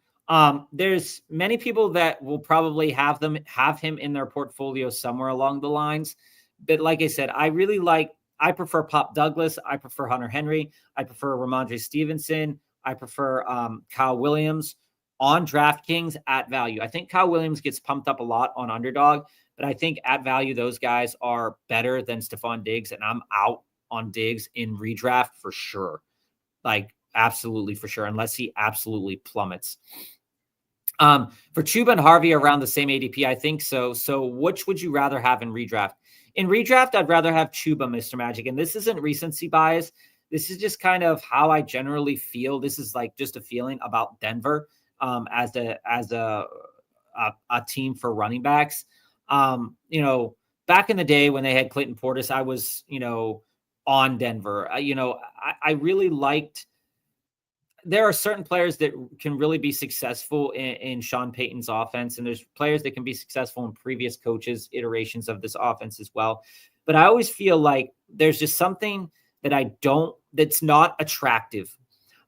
There's many people that will probably have him in their portfolio somewhere along the lines. But like I said, I prefer Pop Douglas. I prefer Hunter Henry. I prefer Ramondre Stevenson. I prefer Kyle Williams on DraftKings at value. I think Kyle Williams gets pumped up a lot on underdog, but I think at value, those guys are better than Stephon Diggs, and I'm out on Diggs in redraft for sure. Like, absolutely for sure, unless he absolutely plummets. For Chuba and Harvey around the same ADP, I think so. So which would you rather have in redraft? In redraft, I'd rather have Chuba, Mr. Magic. And this isn't recency bias. This is just kind of how I generally feel. This is like just a feeling about Denver as a team for running backs. Back in the day when they had Clayton Portis, I was, on Denver. I really liked. There are certain players that can really be successful in Sean Payton's offense, and there's players that can be successful in previous coaches' iterations of this offense as well. But I always feel like there's just something that's not attractive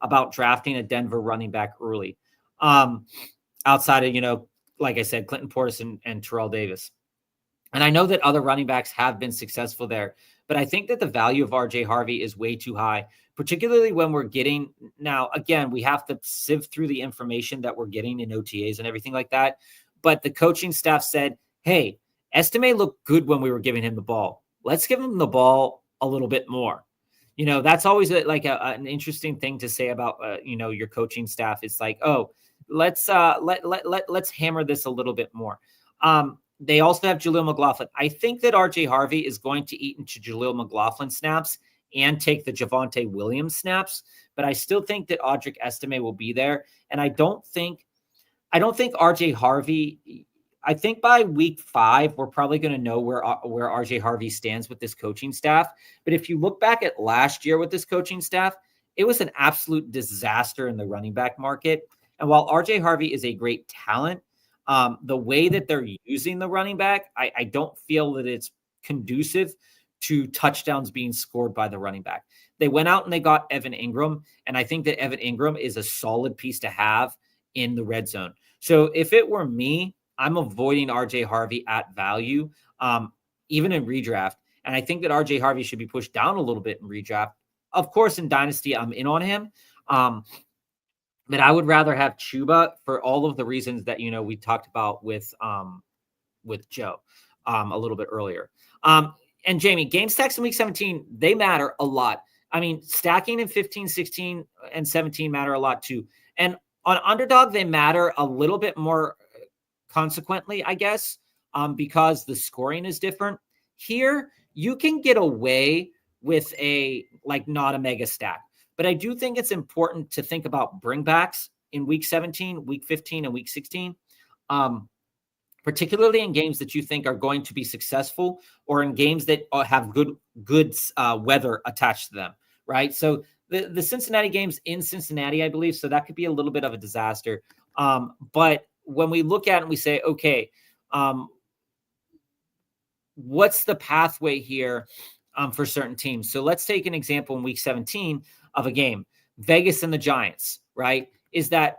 about drafting a Denver running back early. Outside of, like I said, Clinton Portis and Terrell Davis. And I know that other running backs have been successful there, but I think that the value of RJ Harvey is way too high, particularly when we're getting now, again, we have to sift through the information that we're getting in OTAs and everything like that. But the coaching staff said, hey, Estime looked good when we were giving him the ball. Let's give him the ball a little bit more. That's always an interesting thing to say about, your coaching staff. It's like, oh, let's hammer this a little bit more. They also have Jaleel McLaughlin. I think that RJ Harvey is going to eat into Jaleel McLaughlin snaps and take the Javonte Williams snaps, but I still think that Audric Estime will be there. And I don't think RJ Harvey. I think by week 5, we're probably going to know where RJ Harvey stands with this coaching staff. But if you look back at last year with this coaching staff, it was an absolute disaster in the running back market. And while RJ Harvey is a great talent, the way that they're using the running back, I don't feel that it's conducive to touchdowns being scored by the running back. They went out and they got Evan Ingram, and I think that Evan Ingram is a solid piece to have in the red zone. So if it were me, I'm avoiding RJ Harvey at value, even in redraft. And I think that RJ Harvey should be pushed down a little bit in redraft. Of course, in Dynasty, I'm in on him. But I would rather have Chuba for all of the reasons that, we talked about with Joe a little bit earlier. And Jamie, game stacks in week 17, they matter a lot. I mean, stacking in 15, 16, and 17 matter a lot too. And on underdog, they matter a little bit more consequently, I guess, because the scoring is different. Here, you can get away with not a mega stack. But I do think it's important to think about bringbacks in week 17, week 15, and week 16, particularly in games that you think are going to be successful or in games that have good weather attached to them, right? So the Cincinnati game's in Cincinnati, I believe, so that could be a little bit of a disaster. But when we look at it and we say, okay, what's the pathway here for certain teams? So let's take an example in week 17 of a game, Vegas and the Giants, right? Is that,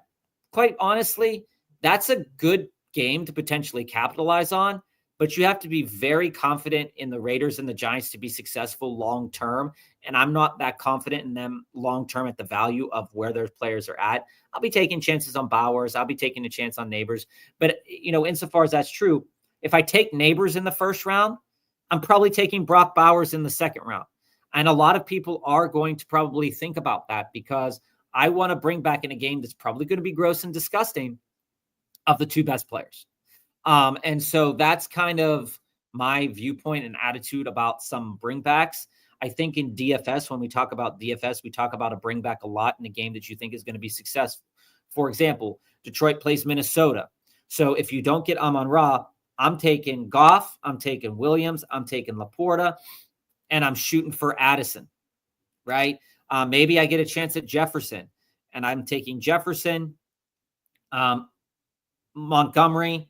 quite honestly, that's a good game to potentially capitalize on, but you have to be very confident in the Raiders and the Giants to be successful long-term. And I'm not that confident in them long-term at the value of where their players are at. I'll be taking chances on Bowers. I'll be taking a chance on Neighbors. But, insofar as that's true, if I take Neighbors in the first round, I'm probably taking Brock Bowers in the second round. And a lot of people are going to probably think about that because I want to bring back in a game that's probably going to be gross and disgusting of the two best players. And so that's kind of my viewpoint and attitude about some bringbacks. I think in DFS, when we talk about DFS, we talk about a bringback a lot in a game that you think is going to be successful. For example, Detroit plays Minnesota. So if you don't get Amon-Ra, I'm taking Goff, I'm taking Williams, I'm taking Laporta, and I'm shooting for Addison, right? Maybe I get a chance at Jefferson, and I'm taking Jefferson, Montgomery,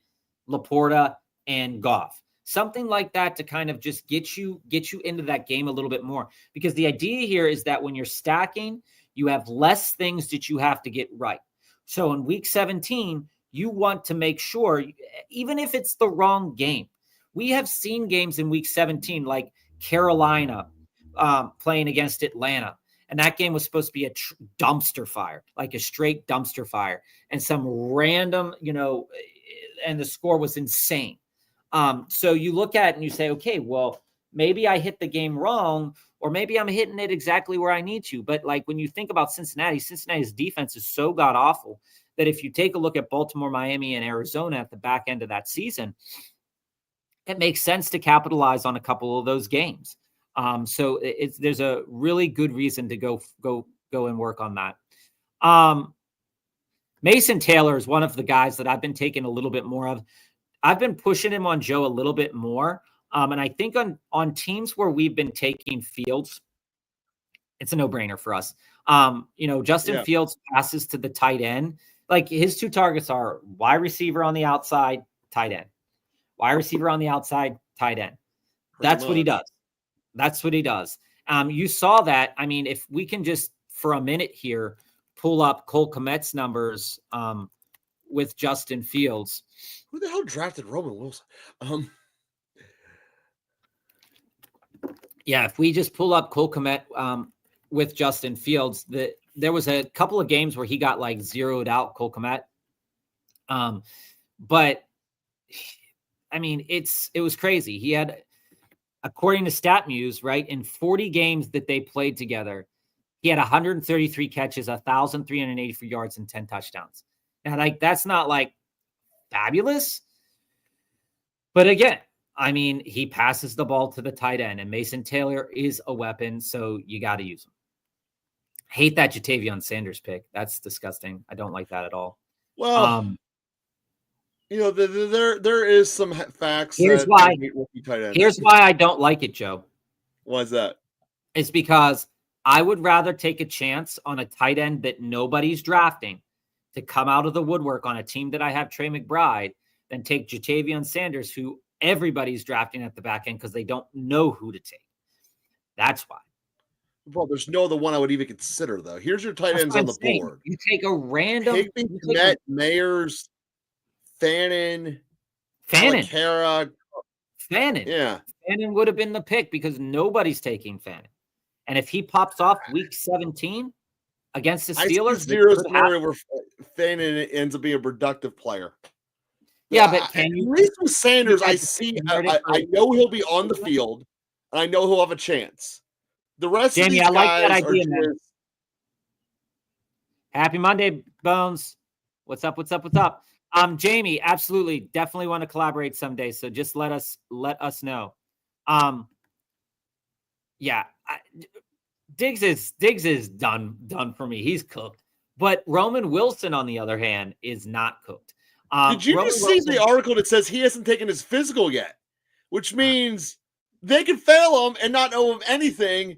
Laporta, and Goff. something like that to kind of just get you into that game a little bit more. Because the idea here is that when you're stacking, you have less things that you have to get right. So in week 17, you want to make sure, even if it's the wrong game, we have seen games in week 17, like Carolina playing against Atlanta. And that game was supposed to be a dumpster fire, like a straight dumpster fire. And some random, and the score was insane. So you look at it and you say, okay, well, maybe I hit the game wrong, or maybe I'm hitting it exactly where I need to. But like when you think about Cincinnati's defense is so god awful that if you take a look at Baltimore, Miami, and Arizona at the back end of that season, it makes sense to capitalize on a couple of those games. So there's a really good reason to go and work on that. Mason Taylor is one of the guys that I've been taking a little bit more of. I've been pushing him on Joe a little bit more. And I think on teams where we've been taking Fields, it's a no-brainer for us. Justin Fields passes to the tight end. Like his two targets are wide receiver on the outside, tight end. Wide receiver on the outside, tight end. That's what he does. That's what he does. You saw that. I mean, if we can just for a minute here pull up Cole Kmet's numbers with Justin Fields. Who the hell drafted Roman Wilson? Yeah, if we just pull up Cole Kmet with Justin Fields, there was a couple of games where he got like zeroed out, Cole Kmet. But I mean, it was crazy. He had, according to StatMuse, right, in 40 games that they played together, he had 133 catches, 1,384 yards, and 10 touchdowns. Now, like, that's not like fabulous. But again, I mean, he passes the ball to the tight end, and Mason Taylor is a weapon, so you got to use him. Hate that Jatavion Sanders pick. That's disgusting. I don't like that at all. Well, there is some facts. Here's why I don't like it, Joe. Why is that? It's because I would rather take a chance on a tight end that nobody's drafting to come out of the woodwork on a team that I have Trey McBride than take Jatavion Sanders, who everybody's drafting at the back end because they don't know who to take. That's why. Well, there's no other one I would even consider, though. Here's your tight ends on the board. You take a random. Kmet, Mayers, Fannin. Yeah. Fannin would have been the pick because nobody's taking Fannin. And if he pops off week 17 against the Steelers, zero scenario where Fannin ends up being a productive player. Yeah, but can you? At least with Sanders, I know he'll be on the field, and I know he'll have a chance. The rest of these guys like that idea, are just... Happy Monday, Bones. What's up? Jamie, absolutely, definitely want to collaborate someday. So just let us know. Diggs is done for me. He's cooked. But Roman Wilson, on the other hand, is not cooked. Did you just see the article that says he hasn't taken his physical yet? Which means they could fail him and not know him anything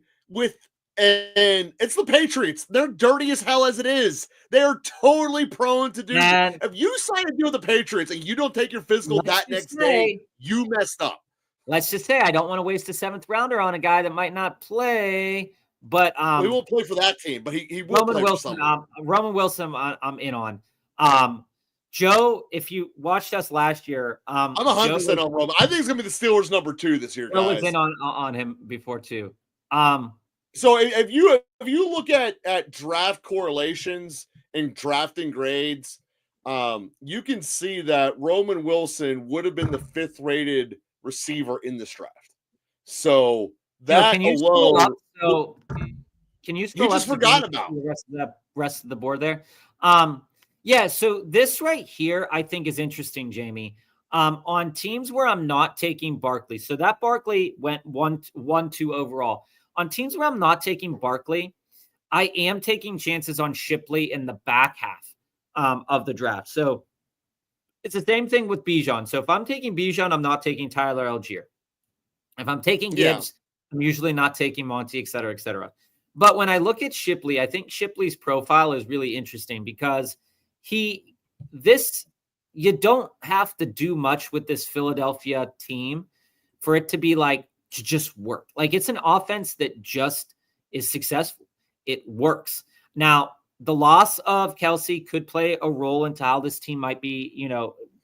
and it's the Patriots. They're dirty as hell as it is. They're totally prone to do it. If you sign a deal with the Patriots and you don't take your physical that next day, you messed up. Let's just say I don't want to waste a 7th rounder on a guy that might not play, but he won't play for that team, but he will play for someone. Roman Wilson, I'm in on. Joe, if you watched us last year, I'm 100% on Roman. I think it's gonna be the Steelers number 2 this year, guys. I was in on him before too. So if you look at draft correlations and drafting grades, you can see that Roman Wilson would have been the 5th rated receiver in this draft. So that alone. Can you scroll up? You just forgot about the rest of the board there. So this right here, I think is interesting, Jamie. On teams where I'm not taking Barkley. So that Barkley went 1-2 overall. On teams where I'm not taking Barkley, I am taking chances on Shipley in the back half of the draft. So it's the same thing with Bijan. So if I'm taking Bijan, I'm not taking Tyler Algier. If I'm taking Gibbs, I'm usually not taking Monty, et cetera, et cetera. But when I look at Shipley, I think Shipley's profile is really interesting because you don't have to do much with this Philadelphia team for it to be like, to just work. Like, it's an offense that just is successful. It works. Now, the loss of Kelsey could play a role into how this team might be,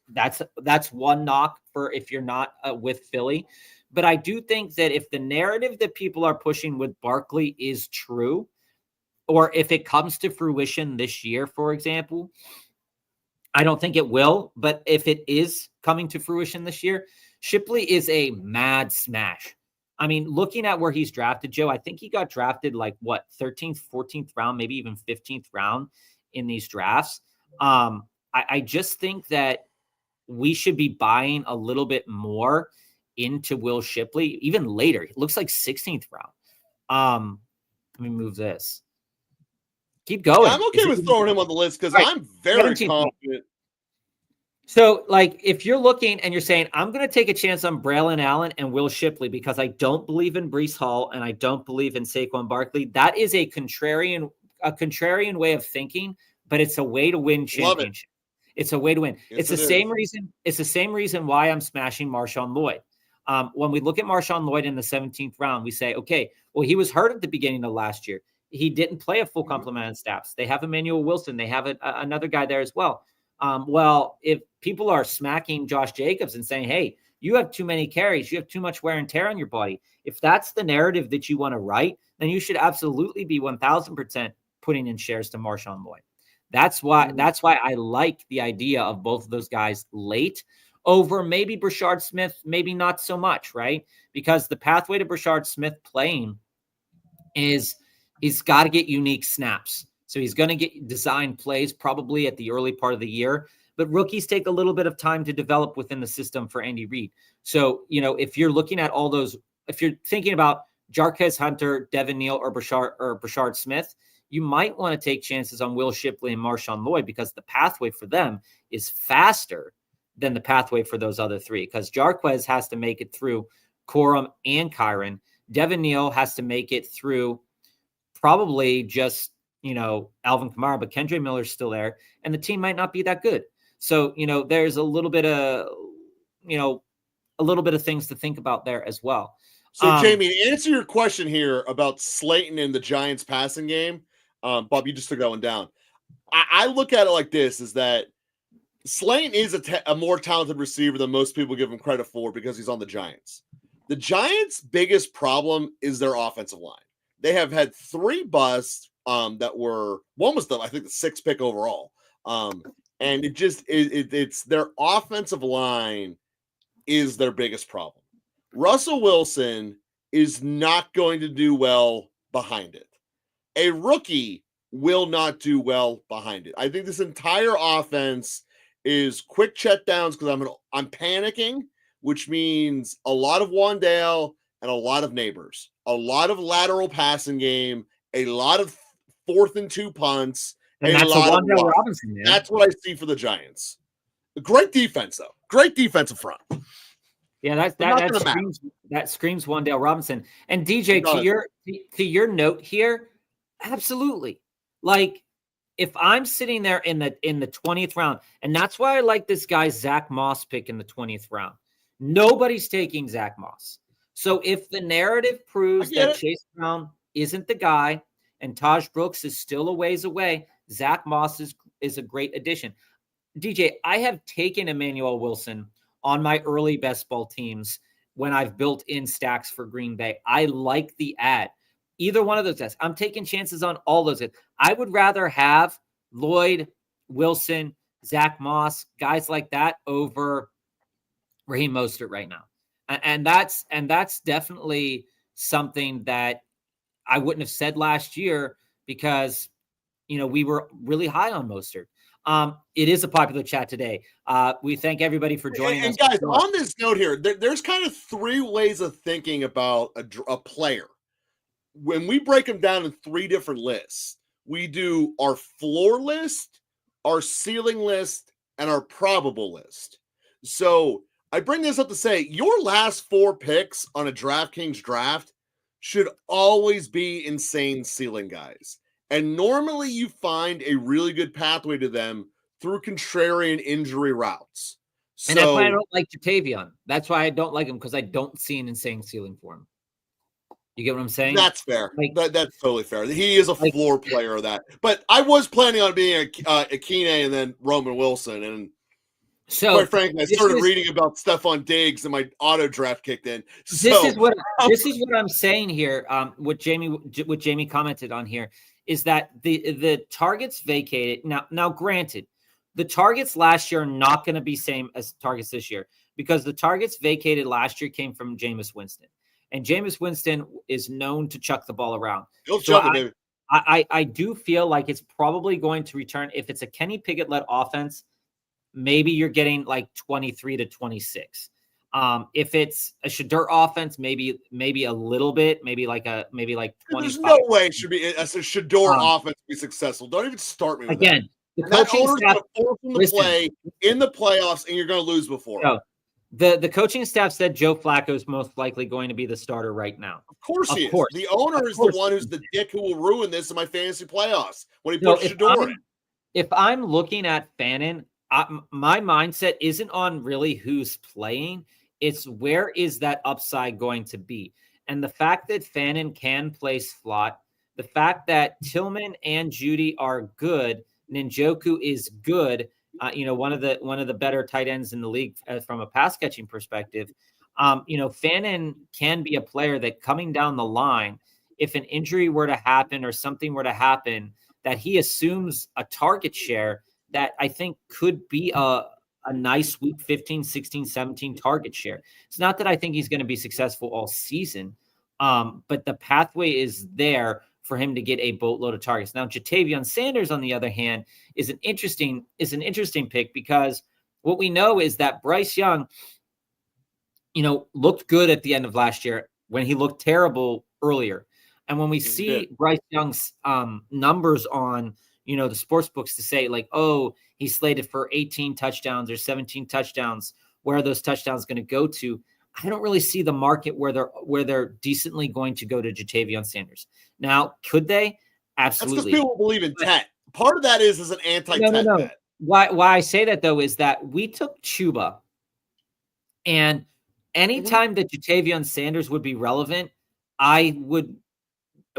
that's one knock for if you're not with Philly. But I do think that if the narrative that people are pushing with Barkley is true, or if it comes to fruition this year, for example, I don't think it will, but if it is coming to fruition this year, Shipley is a mad smash. I mean, looking at where he's drafted, Joe, I think he got drafted like 13th, 14th round, maybe even 15th round in these drafts. I just think that we should be buying a little bit more into Will Shipley, even later. It looks like 16th round. Let me move this. Keep going. Yeah, I'm okay with throwing him on the list because I'm very confident. So, like, if you're looking and you're saying, I'm going to take a chance on Braylon Allen and Will Shipley because I don't believe in Breece Hall and I don't believe in Saquon Barkley, that is a contrarian way of thinking, but it's a way to win championship. It's a way to win. Yes, it's the same reason. It's the same reason why I'm smashing Marshawn Lloyd. When we look at Marshawn Lloyd in the 17th round, we say, okay, well, he was hurt at the beginning of last year. He didn't play a full complement of snaps. They have Emmanuel Wilson. They have another guy there as well. Well, if people are smacking Josh Jacobs and saying, hey, you have too many carries, you have too much wear and tear on your body, if that's the narrative that you want to write, then you should absolutely be 1,000% putting in shares to Marshawn Lloyd. That's why I like the idea of both of those guys late over maybe Brashard Smith, maybe not so much, right? Because the pathway to Brashard Smith playing is he's got to get unique snaps. So he's going to get design plays probably at the early part of the year, but rookies take a little bit of time to develop within the system for Andy Reid. So, if you're looking at all those, if you're thinking about Jarquez Hunter, Devin Neal, or Brashard Smith, you might want to take chances on Will Shipley and Marshawn Lloyd because the pathway for them is faster than the pathway for those other three. Because Jarquez has to make it through Corum and Kyron. Devin Neal has to make it through probably just, Alvin Kamara, but Kendre Miller's still there, and the team might not be that good. So, there's a little bit of things to think about there as well. So, Jamie, to answer your question here about Slayton and the Giants passing game, Bob, you just took that one down. I look at it like this, is that Slayton is a more talented receiver than most people give him credit for because he's on the Giants. The Giants' biggest problem is their offensive line. They have had 3 busts that were, one was I think the 6th pick overall. And it's their offensive line is their biggest problem. Russell Wilson is not going to do well behind it. A rookie will not do well behind it. I think this entire offense is quick check downs because I'm panicking, which means a lot of Wandale and a lot of Neighbors, a lot of lateral passing game, a lot of 4th and 2 punts, and that's a Wandale Robinson. Man. That's what I see for the Giants. Great defense, though. Great defensive front. Yeah, that screams Wandale Robinson. And DJ, to your note here, absolutely. Like, if I'm sitting there in the 20th round, and that's why I like this guy Zach Moss pick in the 20th round. Nobody's taking Zach Moss. So if the narrative proves that Chase Brown isn't the guy and Taj Brooks is still a ways away, Zach Moss is a great addition. DJ, I have taken Emmanuel Wilson on my early best ball teams when I've built in stacks for Green Bay. I like the ad. Either one of those guys. I'm taking chances on all those guys. I would rather have Lloyd, Wilson, Zach Moss, guys like that over Raheem Mostert right now. And that's definitely something that I wouldn't have said last year because, we were really high on Mostert. It is a popular chat today. We thank everybody for joining us. And guys, on this note here, there's kind of 3 ways of thinking about a player. When we break them down in 3 different lists, we do our floor list, our ceiling list, and our probable list. So I bring this up to say your last 4 picks on a DraftKings draft should always be insane ceiling guys. And normally you find a really good pathway to them through contrarian injury routes. And that's why I don't like Jatavion. That's why I don't like him, because I don't see an insane ceiling for him. You get what I'm saying? That's fair. That's totally fair. He is a floor player of that. But I was planning on being a Kine and then Roman Wilson. And quite frankly, I started reading about Stephon Diggs and my auto draft kicked in. This is what I'm saying here. What Jamie commented on here is that the targets vacated. Now, granted, the targets last year are not going to be same as targets this year, because the targets vacated last year came from Jameis Winston. And Jameis Winston is known to chuck the ball around. I do feel like it's probably going to return. If it's a Kenny Pickett-led offense, maybe you're getting like 23 to 26. If it's a Shedeur offense, maybe a little bit, maybe like 25. There's no way it should be a Shedeur offense to be successful. Don't even start me with again. That. The coaching staff force them to play in the playoffs, and you're going to lose before. No, the coaching staff said Joe Flacco is most likely going to be the starter right now. Of course he is. The owner is the one who's the dick who will ruin this in my fantasy playoffs when he puts Shedeur in. If I'm looking at Fannin, my mindset isn't on really who's playing. It's where is that upside going to be? And the fact that Fannin can play slot, the fact that Tillman and Judy are good, Njoku is good, one of the better tight ends in the league from a pass catching perspective. Fannin can be a player that coming down the line, if an injury were to happen or something were to happen, that he assumes a target share that I think could be a nice week 15, 16, 17 target share. It's not that I think he's going to be successful all season, but the pathway is there for him to get a boatload of targets. Now, Jatavion Sanders, on the other hand, is an interesting pick, because what we know is that Bryce Young, looked good at the end of last year when he looked terrible earlier. And when we see Bryce Young's numbers on, the sports books to say like, oh, he's slated for 18 touchdowns or 17 touchdowns, where are those touchdowns going to go to? I don't really see the market where they're decently going to go to Jatavion Sanders. Now, could they? Absolutely. That's because people believe in Tet. Part of that is an anti-Tet bet. Why I say that, though, is that we took Chuba, and anytime that Jatavion Sanders would be relevant, I would,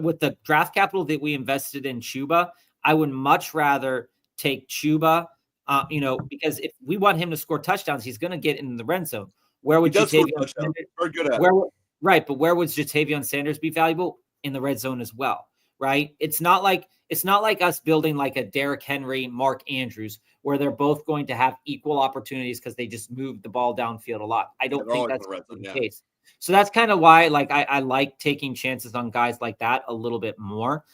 with the draft capital that we invested in Chuba, I would much rather take Chuba, because if we want him to score touchdowns, he's going to get in the red zone. Where would Jatavion Sanders? Very good at it. Right, but where would Jatavion Sanders be valuable? In the red zone as well, right? It's not like us building like a Derrick Henry, Mark Andrews, where they're both going to have equal opportunities because they just moved the ball downfield a lot. I don't think that's the case. So that's kind of why, I like taking chances on guys like that a little bit more.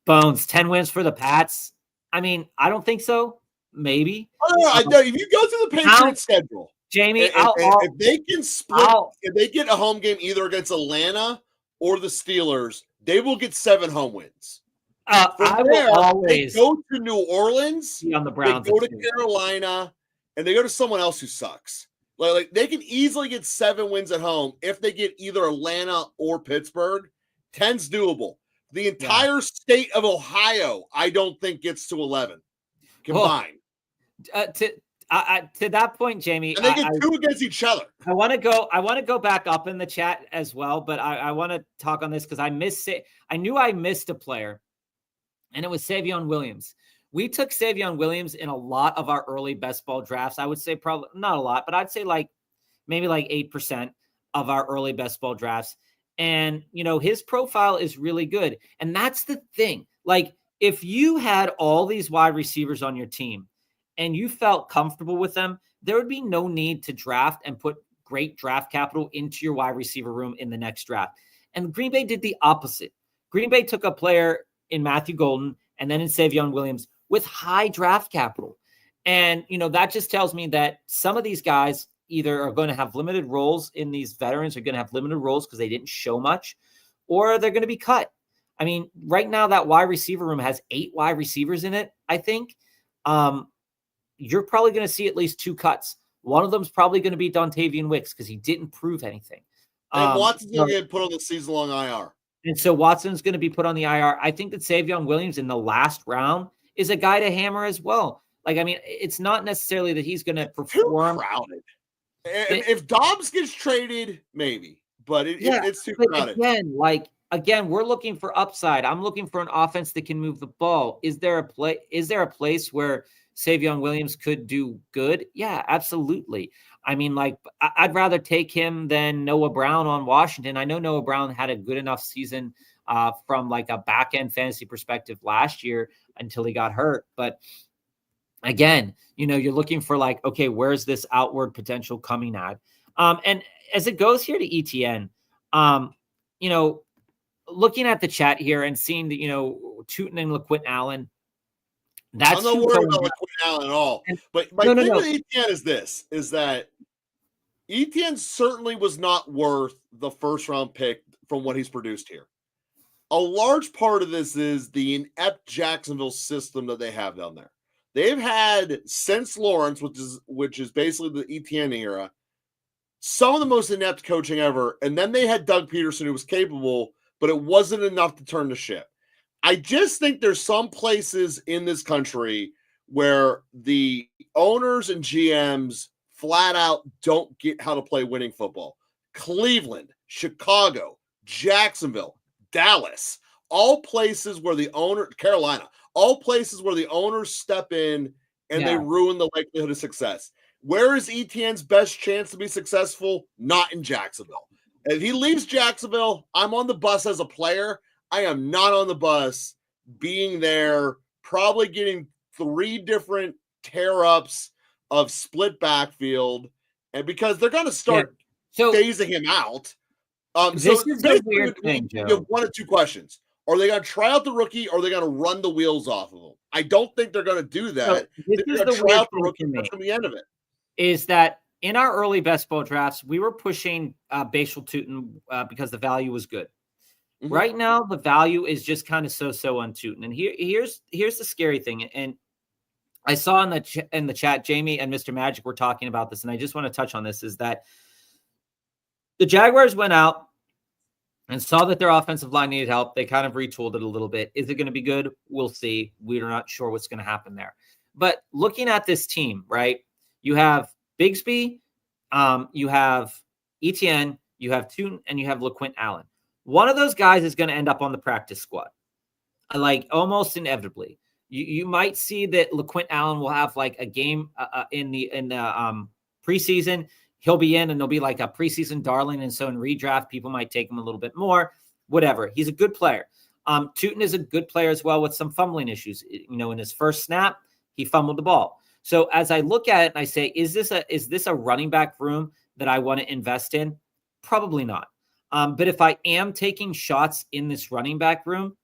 Bones, 10 wins for the Pats. I mean, I don't think so. Maybe. I know. If you go through the Patriots schedule, Jamie, if they can split, if they get a home game either against Atlanta or the Steelers, they will get 7 home wins. They go to New Orleans, on the Browns, they go to Carolina, and they go to someone else who sucks. Like they can easily get 7 wins at home if they get either Atlanta or Pittsburgh. 10's doable. The entire state of Ohio, I don't think gets to 11 combined. To that point, Jamie, and they get 2 against each other. I want to go back up in the chat as well, but I want to talk on this because I knew I missed a player, and it was Savion Williams. We took Savion Williams in a lot of our early best ball drafts. I would say probably not a lot, but I'd say maybe 8% of our early best ball drafts. And, his profile is really good. And that's the thing. Like, if you had all these wide receivers on your team and you felt comfortable with them, there would be no need to draft and put great draft capital into your wide receiver room in the next draft. And Green Bay did the opposite. Green Bay took a player in Matthew Golden and then in Savion Williams with high draft capital. And, that just tells me that some of these guys either are going to have limited roles in these veterans, are going to have limited roles because they didn't show much, or they're going to be cut. I mean, right now that wide receiver room has 8 wide receivers in it, I think. You're probably going to see at least 2 cuts. One of them is probably going to be Dontavian Wicks because he didn't prove anything. And Watson's going to get put on the season-long IR. And so Watson's going to be put on the IR. I think that Savion Williams in the last round is a guy to hammer as well. Like, I mean, it's not necessarily that he's going to perform. Too crowded. If Dobbs gets traded, maybe, but it's too crowded. Again, we're looking for upside. I'm looking for an offense that can move the ball. Is there a place where Savion Williams could do good? Yeah, absolutely. I mean, like, I'd rather take him than Noah Brown on Washington. I know Noah Brown had a good enough season from like a back end fantasy perspective last year until he got hurt. But again, you're looking for like, okay, where's this outward potential coming at? And as it goes here to ETN, looking at the chat here and seeing that, Tootin and LaQuint Allen, that's I'm not worried about LaQuint Allen at all. But my thing with ETN is that ETN certainly was not worth the first round pick from what he's produced here. A large part of this is the inept Jacksonville system that they have down there. They've had, since Lawrence, which is basically the ETN era, some of the most inept coaching ever. And then they had Doug Peterson, who was capable, but it wasn't enough to turn the ship. I just think there's some places in this country where the owners and GMs flat out don't get how to play winning football. Cleveland, Chicago, Jacksonville, Dallas, all places where the owner, Carolina, all places where the owners step in and they ruin the likelihood of success. Where is ETN's best chance to be successful? Not in Jacksonville. If he leaves Jacksonville, I'm on the bus as a player. I am not on the bus being there, probably getting 3 different tear-ups of split backfield, and because they're going to start phasing him out. This is a weird thing, Joe. You have 1 or 2 questions. Are they going to try out the rookie, or are they going to run the wheels off of him? I don't think they're going to do that. This is the try out the rookie. That's going to be the end of it. Is that in our early best ball drafts, we were pushing Bashal Tootin because the value was good. Mm-hmm. Right now, the value is just kind of so on Tootin. And here's the scary thing. And I saw in the chat, Jamie and Mr. Magic were talking about this, and I just want to touch on this, is that the Jaguars went out and saw that their offensive line needed help. They kind of retooled it a little bit. Is it going to be good? We'll see. We're not sure what's going to happen there. But looking at this team, right, you have Bigsby, you have ETN, you have Tootin, and you have LaQuint Allen. One of those guys is going to end up on the practice squad, like almost inevitably. You might see that LaQuint Allen will have like a game in the preseason. He'll be in and there'll be like a preseason darling. And so in redraft, people might take him a little bit more, whatever. He's a good player. Tootin is a good player as well with some fumbling issues. In his first snap, he fumbled the ball. So as I look at it and I say, is this a running back room that I want to invest in? Probably not. But if I am taking shots in this running back room,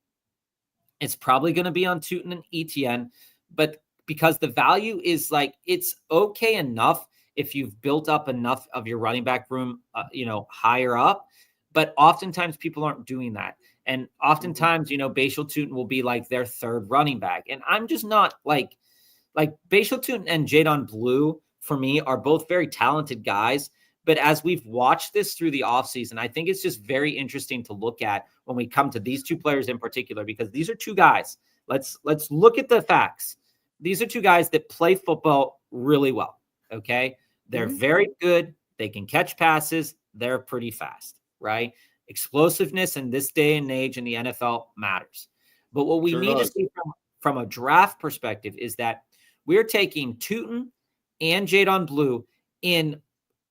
it's probably going to be on Tootin and ETN. But because the value is like, it's okay enough if you've built up enough of your running back room, higher up. But oftentimes people aren't doing that. And oftentimes, Bashal Tootin will be like their 3rd running back. And I'm just not like Bashal Tootin and Jadon Blue, for me, are both very talented guys. But as we've watched this through the offseason, I think it's just very interesting to look at when we come to these 2 players in particular, because these are 2 guys. Let's look at the facts. These are 2 guys that play football really well. Okay. They're very good. They can catch passes. They're pretty fast, right? Explosiveness in this day and age in the NFL matters. But what we need to see from a draft perspective is that we're taking Tootin and Jadon Blue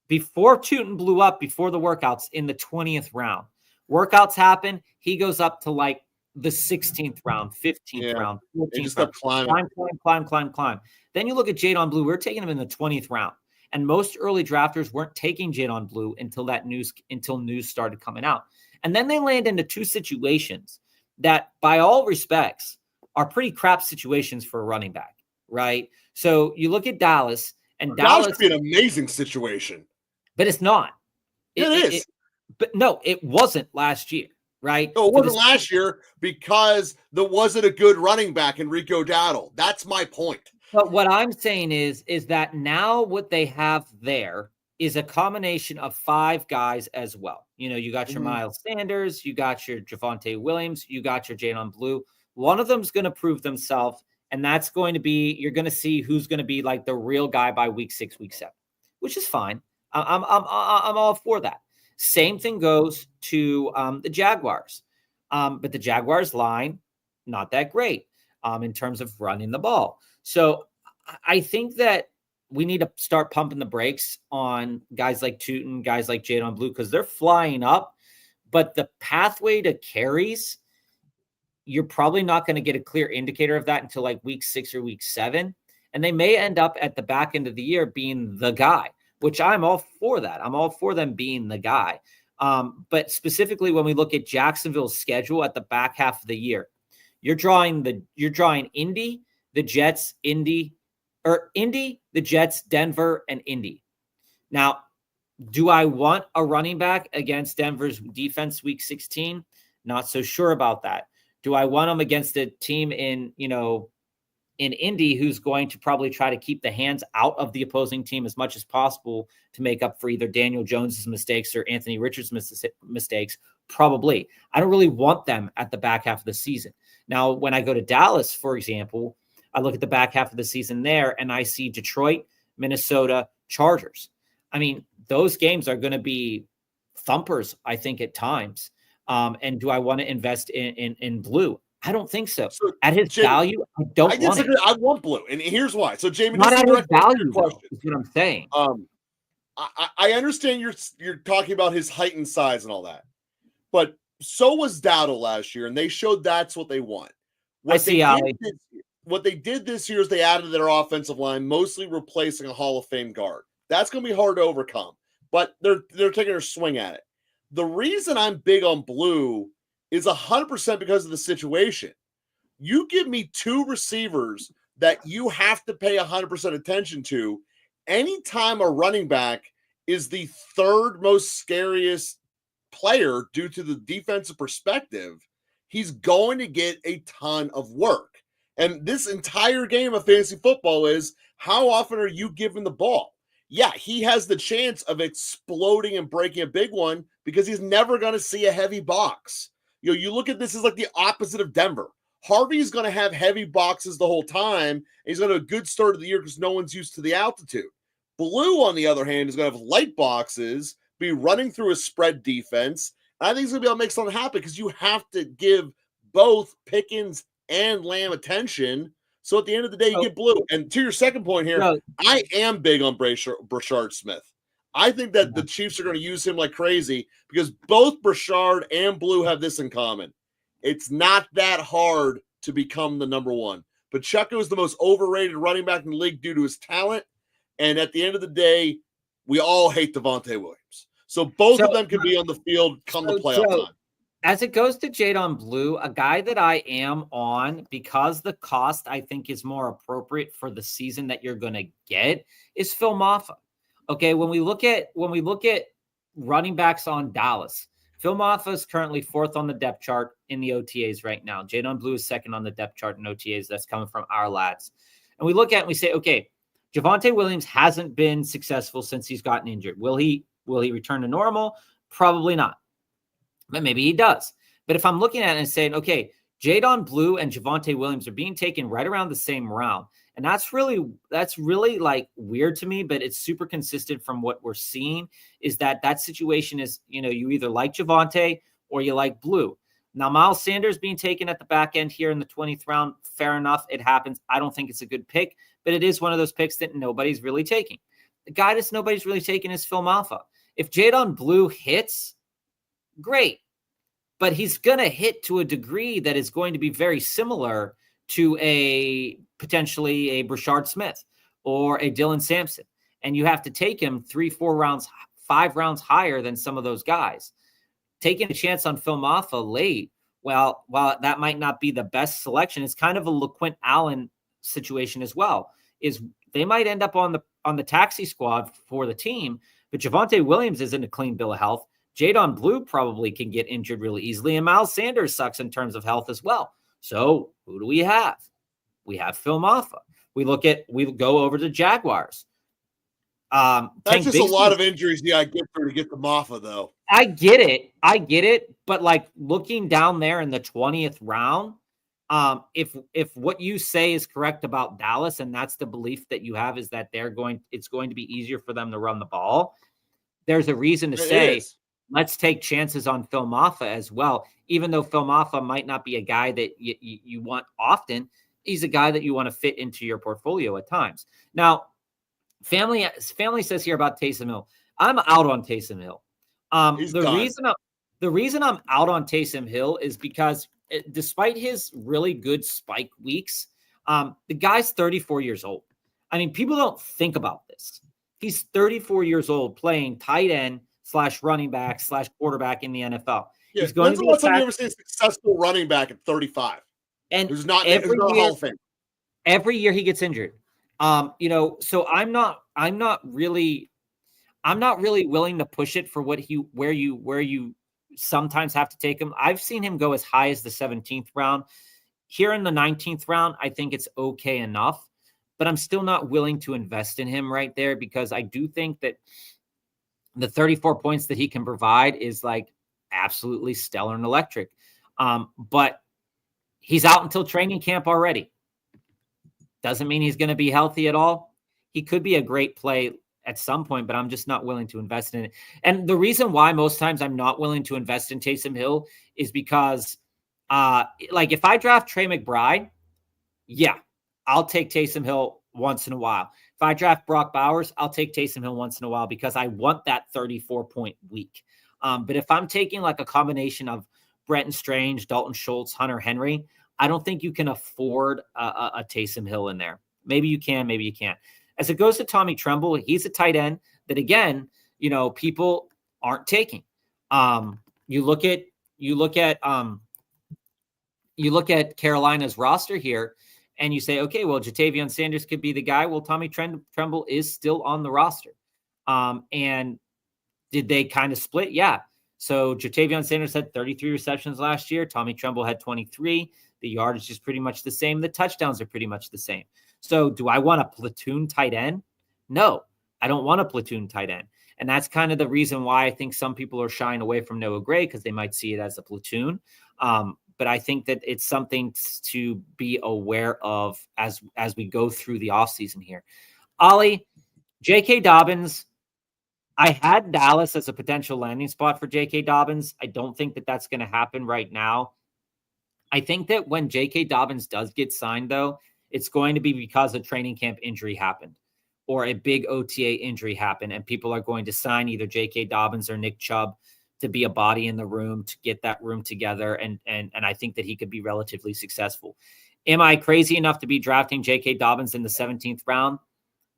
before Tootin blew up, before the workouts, in the 20th round. Workouts happen. He goes up to like the 16th round, 15th round, 14th round. Climb. Then you look at Jadon Blue. We're taking him in the 20th round. And most early drafters weren't taking Jadon Blue until news started coming out. And then they land into 2 situations that, by all respects, are pretty crap situations for a running back, right? So you look at Dallas, and Dallas could be an amazing situation. But it's not. It is. But no, it wasn't last year, right? No, it wasn't last year because there wasn't a good running back in Rico Dowdle. That's my point. But what I'm saying is that now what they have there is a combination of 5 guys as well. You got your Miles Sanders, you got your Javonte Williams, you got your Jadon Blue. One of them's going to prove themselves And that's going to be, you're going to see who's going to be like the real guy by week 6, week 7, which is fine. I'm all for that. Same thing goes to the Jaguars. But the Jaguars line, not that great in terms of running the ball. So I think that we need to start pumping the brakes on guys like Tootin, guys like Jadon Blue, because they're flying up. But the pathway to carries, you're probably not going to get a clear indicator of that until like week 6 or week 7. And they may end up at the back end of the year being the guy, which I'm all for that. I'm all for them being the guy. But specifically when we look at Jacksonville's schedule at the back half of the year, you're drawing Indy, the Jets, the Jets, Denver, and Indy. Now, do I want a running back against Denver's defense week 16? Not so sure about that. Do I want them against a team in Indy who's going to probably try to keep the hands out of the opposing team as much as possible to make up for either Daniel Jones's mistakes or Anthony Richards' mistakes? Probably. I don't really want them at the back half of the season. Now, when I go to Dallas, for example, I look at the back half of the season there and I see Detroit, Minnesota, Chargers. I mean, those games are going to be thumpers, I think, at times. And do I want to invest in Blue? I don't think so. At his value, I don't want it. I want Blue, and here's why. So, Jamie, not at his value, though, is what I'm saying. I understand you're talking about his height and size and all that, but so was Dowdle last year, and they showed that's what they want. What they did this year is they added their offensive line, mostly replacing a Hall of Fame guard. That's going to be hard to overcome, but they're taking a swing at it. The reason I'm big on Blue is 100% because of the situation. You give me 2 receivers that you have to pay 100% attention to. Anytime a running back is the 3rd most scariest player due to the defensive perspective, he's going to get a ton of work. And this entire game of fantasy football is, how often are you giving the ball? Yeah, he has the chance of exploding and breaking a big one because he's never going to see a heavy box. You look at this as like the opposite of Denver. Harvey's going to have heavy boxes the whole time. And he's going to have a good start of the year because no one's used to the altitude. Blue, on the other hand, is going to have light boxes, be running through a spread defense. And I think he's going to be able to make something happen because you have to give both Pickens and Lamb attention. So at the end of the day, you get Blue. And to your second point here, I am big on Brashard Smith. I think that the Chiefs are going to use him like crazy because both Brashard and Blue have this in common. It's not that hard to become the number one. Pacheco is the most overrated running back in the league due to his talent. And at the end of the day, we all hate Devontae Williams. So both of them can be on the field come the playoff time. As it goes to Jadon Blue, a guy that I am on because the cost I think is more appropriate for the season that you're going to get is Phil Maffa. Okay, when we look at running backs on Dallas, Phil Maffa is currently 4th on the depth chart in the OTAs right now. Jadon Blue is 2nd on the depth chart in OTAs. That's coming from our lads. And we look at it and we say, okay, Javonte Williams hasn't been successful since he's gotten injured. Will he return to normal? Probably not. But maybe he does. But if I'm looking at it and saying, okay, Jadon Blue and Javonte Williams are being taken right around the same round. And that's really like weird to me, but it's super consistent from what we're seeing is that situation is, you either like Javonte or you like Blue. Now, Miles Sanders being taken at the back end here in the 20th round, fair enough. It happens. I don't think it's a good pick, but it is one of those picks that nobody's really taking. The guy that nobody's really taking is Phil Maffa. If Jadon Blue hits, great. But he's going to hit to a degree that is going to be very similar to potentially a Brashard Smith or a Dylan Sampson. And you have to take him 3, 4 rounds, 5 rounds higher than some of those guys. Taking a chance on Phil Maffa late, while that might not be the best selection, it's kind of a LaQuint Allen situation as well, is they might end up on the taxi squad for the team, but Javonte Williams is in a clean bill of health. Jadon Blue probably can get injured really easily, and Miles Sanders sucks in terms of health as well. So who do we have? We have Phil Maffa. We go over to Jaguars. That's just a lot of injuries you gotta get through to get the Maffa, though. I get it. But like looking down there in the 20th round, If what you say is correct about Dallas, and that's the belief that you have, is that it's going to be easier for them to run the ball, there's a reason to say, let's take chances on Phil Maffa as well. Even though Phil Maffa might not be a guy that you want often, he's a guy that you want to fit into your portfolio at times. Now, family says here about Taysom Hill. I'm out on Taysom Hill. The reason I'm out on Taysom Hill is because despite his really good spike weeks, the guy's 34 years old. I mean, people don't think about this. He's 34 years old playing tight end / running back / quarterback in the NFL. Yeah, he's going when's the last time you ever seen a successful running back at 35? And who's not Hall of Fame. Every year he gets injured. So I'm not really willing to push it for where you sometimes have to take him. I've seen him go as high as the 17th round. Here in the 19th round, I think it's okay enough, but I'm still not willing to invest in him right there because I do think that the 34 points that he can provide is like absolutely stellar and electric. But he's out until training camp already. Doesn't mean he's going to be healthy at all. He could be a great play at some point, but I'm just not willing to invest in it. And the reason why most times I'm not willing to invest in Taysom Hill is because like if I draft Trey McBride, yeah, I'll take Taysom Hill once in a while. If I draft Brock Bowers, I'll take Taysom Hill once in a while because I want that 34-point week. But if I'm taking like a combination of Brenton Strange, Dalton Schultz, Hunter Henry, I don't think you can afford a Taysom Hill in there. Maybe you can, maybe you can't. As it goes to Tommy Tremble, he's a tight end that, again, people aren't taking. You look at Carolina's roster here, and you say, okay, well, Jatavion Sanders could be the guy. Well, Tommy Tremble is still on the roster. And did they kind of split? Yeah. So Jatavion Sanders had 33 receptions last year. Tommy Tremble had 23. The yardage is pretty much the same. The touchdowns are pretty much the same. So do I want a platoon tight end? No, I don't want a platoon tight end. And that's kind of the reason why I think some people are shying away from Noah Gray because they might see it as a platoon. But I think that it's something to be aware of as we go through the offseason here. Ollie, J.K. Dobbins, I had Dallas as a potential landing spot for J.K. Dobbins. I don't think that that's going to happen right now. I think that when J.K. Dobbins does get signed, though, it's going to be because a training camp injury happened or a big OTA injury happened, and people are going to sign either J.K. Dobbins or Nick Chubb to be a body in the room, to get that room together, and I think that he could be relatively successful. Am I crazy enough to be drafting J.K. Dobbins in the 17th round?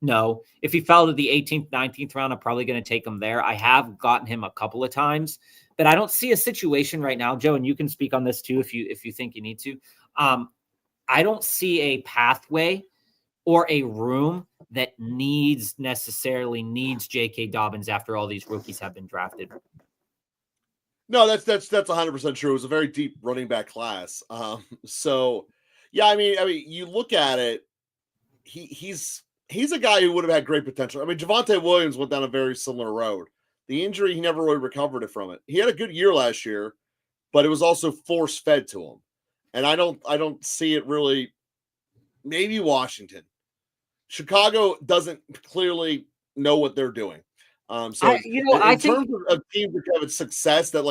No. If he fell to the 18th, 19th round, I'm probably going to take him there. I have gotten him a couple of times, but I don't see a situation right now, Joe, and you can speak on this too if you think you need to. I don't see a pathway or a room that necessarily needs J.K. Dobbins after all these rookies have been drafted. No, that's 100% true. It was a very deep running back class. So yeah, I mean, you look at it, he's a guy who would have had great potential. I mean, Javonte Williams went down a very similar road. The injury, he never really recovered from it. He had a good year last year, but it was also force fed to him. And I don't see it really. Maybe Washington. Chicago doesn't clearly know what they're doing. In terms of teams that have success, that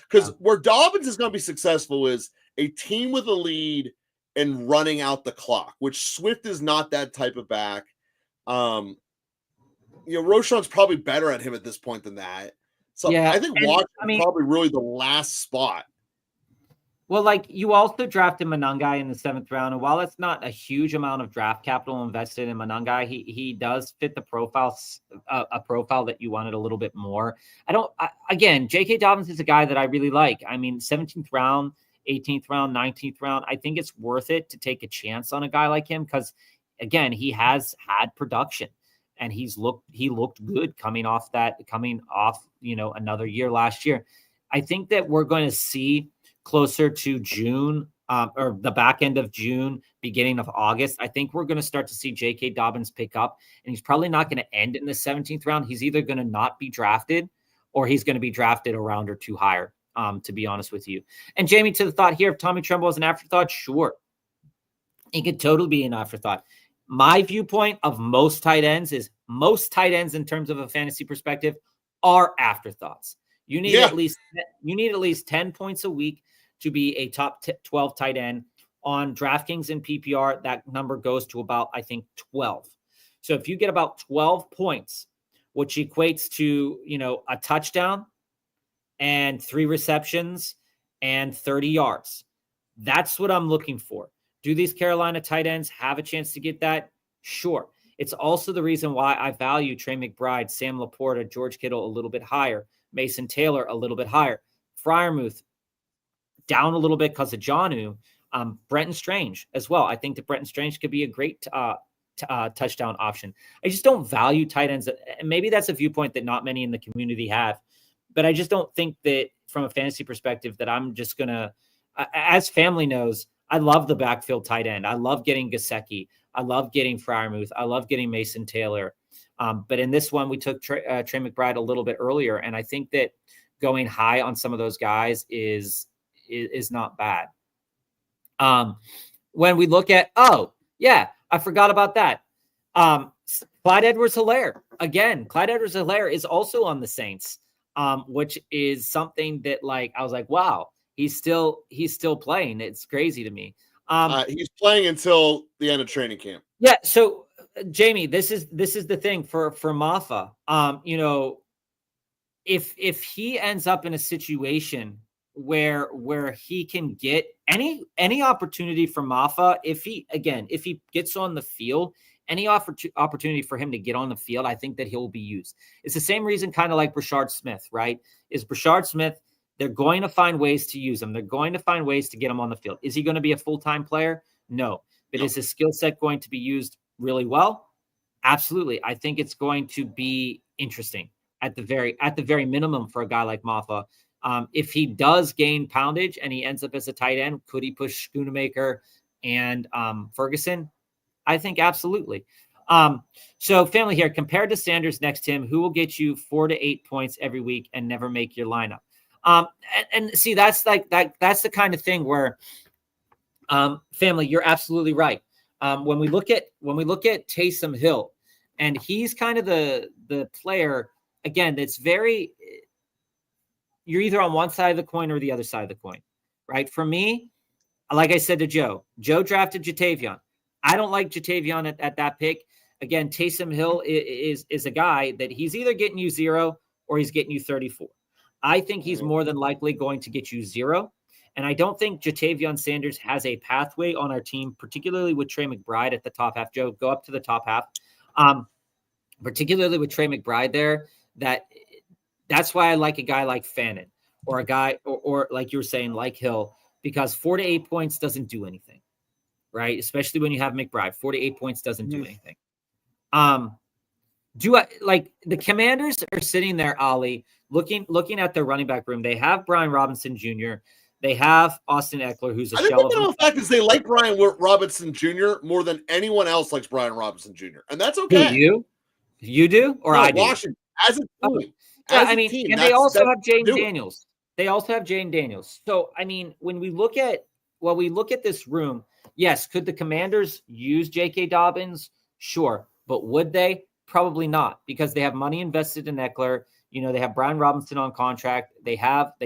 because where Dobbins is going to be successful is a team with a lead and running out the clock, which Swift is not that type of back. Roschon's probably better at him at this point than that. So yeah, I think Washington's probably really the last spot. Well, you also drafted Monangai in the 7th round, and while it's not a huge amount of draft capital invested in Monangai, he does fit the profile that you wanted a little bit more. Again, J.K. Dobbins is a guy that I really like. I mean, 17th round, 18th round, 19th round, I think it's worth it to take a chance on a guy like him because, again, he has had production and he looked good coming off another year last year. I think that we're going to see closer to June or the back end of June, beginning of August, I think we're going to start to see J.K. Dobbins pick up, and he's probably not going to end in the 17th round. He's either going to not be drafted or he's going to be drafted a round or two higher. to be honest with you. And Jamie, to the thought here, if Tommy Tremble was an afterthought, sure. It could totally be an afterthought. My viewpoint of most tight ends is most tight ends in terms of a fantasy perspective are afterthoughts. You need at least 10 points a week to be a top 12 tight end. On DraftKings and PPR, that number goes to about, I think, 12. So if you get about 12 points, which equates to, a touchdown and 3 receptions and 30 yards, that's what I'm looking for. Do these Carolina tight ends have a chance to get that? Sure. It's also the reason why I value Trey McBride, Sam Laporta, George Kittle a little bit higher, Mason Taylor a little bit higher, Freiermuth down a little bit because of Jonnu, Brenton Strange as well. I think that Brenton Strange could be a great touchdown option. I just don't value tight ends. And maybe that's a viewpoint that not many in the community have, but I just don't think that from a fantasy perspective that I'm just going to, as family knows, I love the backfield tight end. I love getting Gesicki. I love getting Freiermuth. I love getting Mason Taylor. But in this one, we took Trey McBride a little bit earlier. And I think that going high on some of those guys is not bad. When we look at, I forgot about that. Clyde Edwards-Helaire. Again, Clyde Edwards-Helaire is also on the Saints, which is something that I was like, wow, he's still playing. It's crazy to me. He's playing until the end of training camp. Yeah. So Jamie, this is the thing for Maffa. If he ends up in a situation where he can get any opportunity for Maffa, if he gets on the field, any opportunity for him to get on the field, I think that he'll be used. It's the same reason, kind of like Brashard Smith, right? Is Brashard Smith, they're going to find ways to use him. They're going to find ways to get him on the field. Is he going to be a full-time player? No. But is his skill set going to be used really well? Absolutely. I think it's going to be interesting at the very minimum for a guy like Maffa. If he does gain poundage and he ends up as a tight end, could he push Schoonamaker and Ferguson? I think absolutely. So family here, compared to Sanders next to him, who will get you 4 to 8 points every week and never make your lineup? And see, that's that's the kind of thing where family, you're absolutely right. When we look at Taysom Hill, and he's kind of the player, again, that's very, you're either on one side of the coin or the other side of the coin, right? For me, like I said to Joe drafted Jatavion. I don't like Jatavion at that pick. Again, Taysom Hill is a guy that he's either getting you 0 or he's getting you 34. I think he's more than likely going to get you 0. And I don't think Jatavion Sanders has a pathway on our team, particularly with Trey McBride at the top half. Joe, go up to the top half. Particularly with Trey McBride there, that's why I like a guy like Fannin or a guy or like you were saying, like Hill, because 4 to 8 points doesn't do anything, right? Especially when you have McBride. 4 to 8 points doesn't do anything. Do I like the Commanders are sitting there, Ollie, looking at their running back room? They have Brian Robinson Jr. They have Austin Eckler, who's a shell of the fact is they like Brian Robinson Jr. more than anyone else likes Brian Robinson Jr. And that's okay. You do? Or no, I do? Washington, as a team. Yeah, I mean, team, and they also have Jaden Daniels. They also have Jaden Daniels. So, I mean, when we look at this room, yes, could the Commanders use J.K. Dobbins? Sure. But would they? Probably not, because they have money invested in Eckler. They have Brian Robinson on contract. They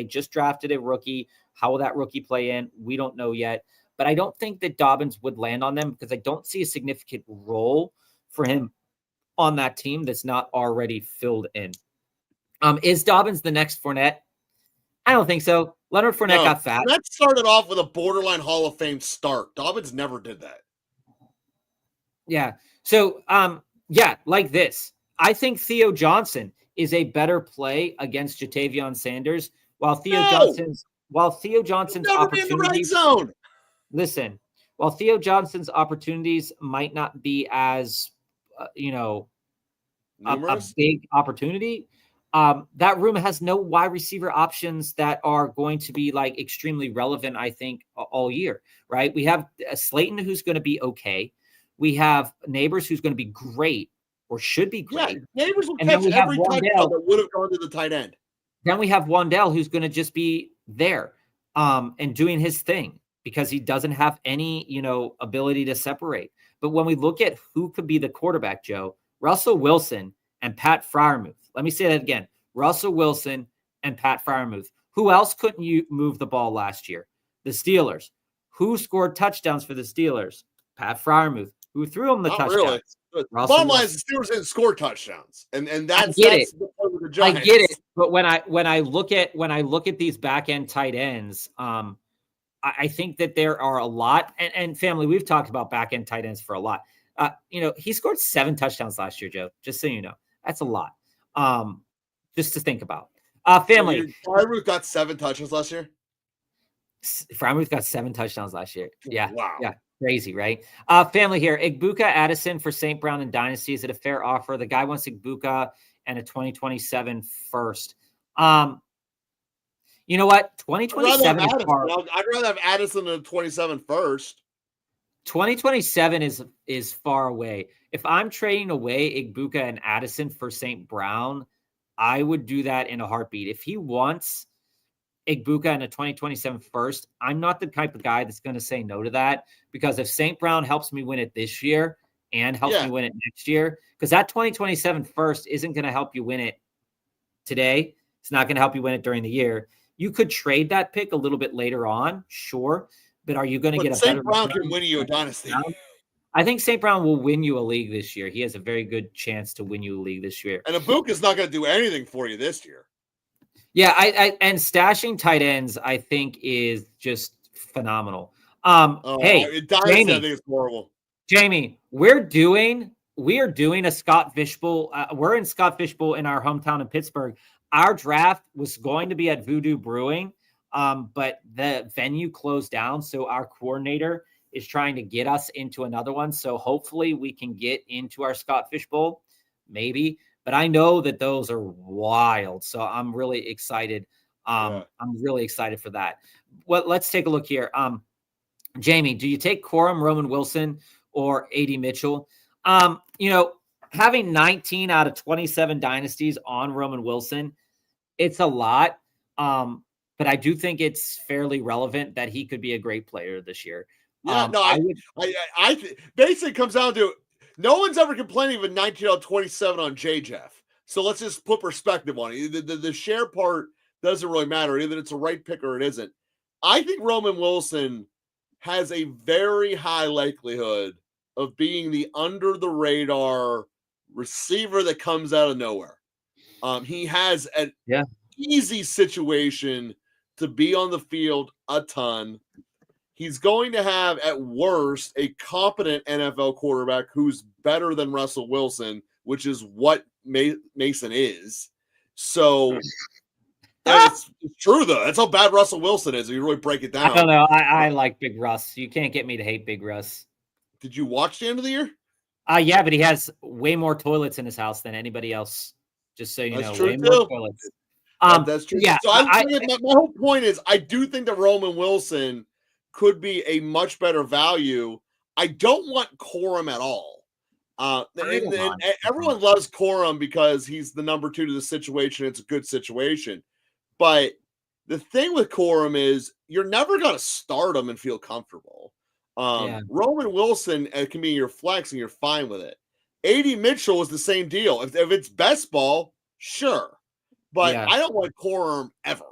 just drafted a rookie. How will that rookie play in? We don't know yet. But I don't think that Dobbins would land on them because I don't see a significant role for him on that team that's not already filled in. Is Dobbins the next Fournette? I don't think so. Leonard Fournette got fat. Fournette started off with a borderline Hall of Fame start. Dobbins never did that. Yeah. So, like this. I think Theo Johnson is a better play against Jatavion Sanders, while Theo Johnson's opportunities in the right zone. Listen, while Theo Johnson's opportunities might not be as a big opportunity, that room has no wide receiver options that are going to be like extremely relevant, I think, all year, right? We have Slayton, who's going to be okay. We have Neighbors, who's going to be great or should be great. Yeah, Neighbors will catch every touchdown that would have gone to the tight end. Then we have Wandell, who's going to just be there and doing his thing because he doesn't have any, ability to separate. But when we look at who could be the quarterback, Joe, Russell Wilson and Pat Freiermuth. Let me say that again. Russell Wilson and Pat Freiermuth. Who else couldn't you move the ball last year? The Steelers. Who scored touchdowns for the Steelers? Pat Freiermuth. Who threw them the touchdowns? Really. Bottom line is the Steelers didn't score touchdowns, and that's the point with the Giants. I get it, but when I look at these back end tight ends, I think that there are a lot, and family, we've talked about back end tight ends for a lot. He scored 7 touchdowns last year, Joe. Just so you know, that's a lot. Just to think about. Family. Freiermuth got 7 touchdowns last year. Freiermuth got 7 touchdowns last year. Yeah. Wow. Yeah. Crazy, right? Family here. Igbuka Addison for St. Brown and Dynasty. Is it a fair offer? The guy wants Igbuka and a 2027 first. You know what? 2027 I'd rather have Addison than 27 first. 2027 is far away. If I'm trading away Igbuka and Addison for St. Brown, I would do that in a heartbeat. If he wants Igbuka and a 2027 first, I'm not the type of guy that's going to say no to that, because if St. Brown helps me win it this year and helps me win it next year, because that 2027 first isn't going to help you win it today. It's not going to help you win it during the year. You could trade that pick a little bit later on, sure, but are you going to get a better? St. Brown can win you a dynasty. I think St. Brown will win you a league this year. He has a very good chance to win you a league this year. And Igbuka is not going to do anything for you this year. Yeah, and stashing tight ends, I think, is just phenomenal. Hey, Jamie, I think it's horrible. Jamie, we are doing a Scott Fishbowl. We're in Scott Fishbowl in our hometown in Pittsburgh. Our draft was going to be at Voodoo Brewing, but the venue closed down, so our coordinator is trying to get us into another one. So hopefully we can get into our Scott Fishbowl, maybe. But I know that those are wild, so I'm really excited. I'm really excited for that. Well, let's take a look here. Jamie, do you take Corum, Roman Wilson, or A.D. Mitchell? Having 19 out of 27 dynasties on Roman Wilson, it's a lot. But I do think it's fairly relevant that he could be a great player this year. Yeah, I basically comes down to no one's ever complaining of a 19 out of 27 on Jeff. So let's just put perspective on it. The share part doesn't really matter. Either it's a right pick or it isn't. I think Roman Wilson has a very high likelihood of being the under-the-radar receiver that comes out of nowhere. He has an easy situation to be on the field a ton. He's going to have, at worst, a competent NFL quarterback who's better than Russell Wilson, which is what Mason is. So it's true, though. That's how bad Russell Wilson is if you really break it down. I don't know. I like Big Russ. You can't get me to hate Big Russ. Did you watch the end of the year? Yeah, but he has way more toilets in his house than anybody else. Just so you know, true way too. more toilets. That's true. Yeah. So my whole point is, I do think that Roman Wilson could be a much better value. I don't want Corum at all. And everyone loves Corum because he's the number 2 to the situation. It's a good situation. But the thing with Corum is you're never going to start him and feel comfortable. Roman Wilson can be your flex and you're fine with it. A.D. Mitchell is the same deal. If it's best ball, sure. But I don't want Corum ever.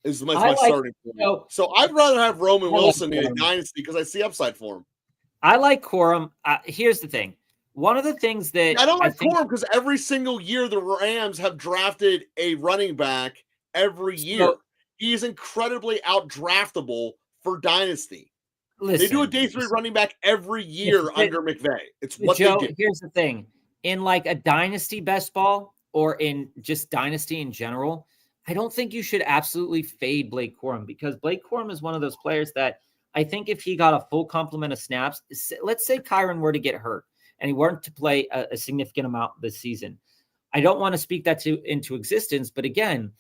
Is my starting point. So I'd rather have Roman Wilson in a dynasty because I see upside for him. I like Corum. Here's the thing. One of the things that I don't like Corum because every single year the Rams have drafted a running back every year. He's incredibly outdraftable for dynasty. They do a day 3 running back every year under McVay. It's what Joe, they do. Here's the thing. In like a dynasty best ball or in just dynasty in general, I don't think you should absolutely fade Blake Corum, because Blake Corum is one of those players that I think if he got a full complement of snaps, let's say Kyron were to get hurt and he weren't to play a significant amount this season. I don't want to speak that into existence, but again,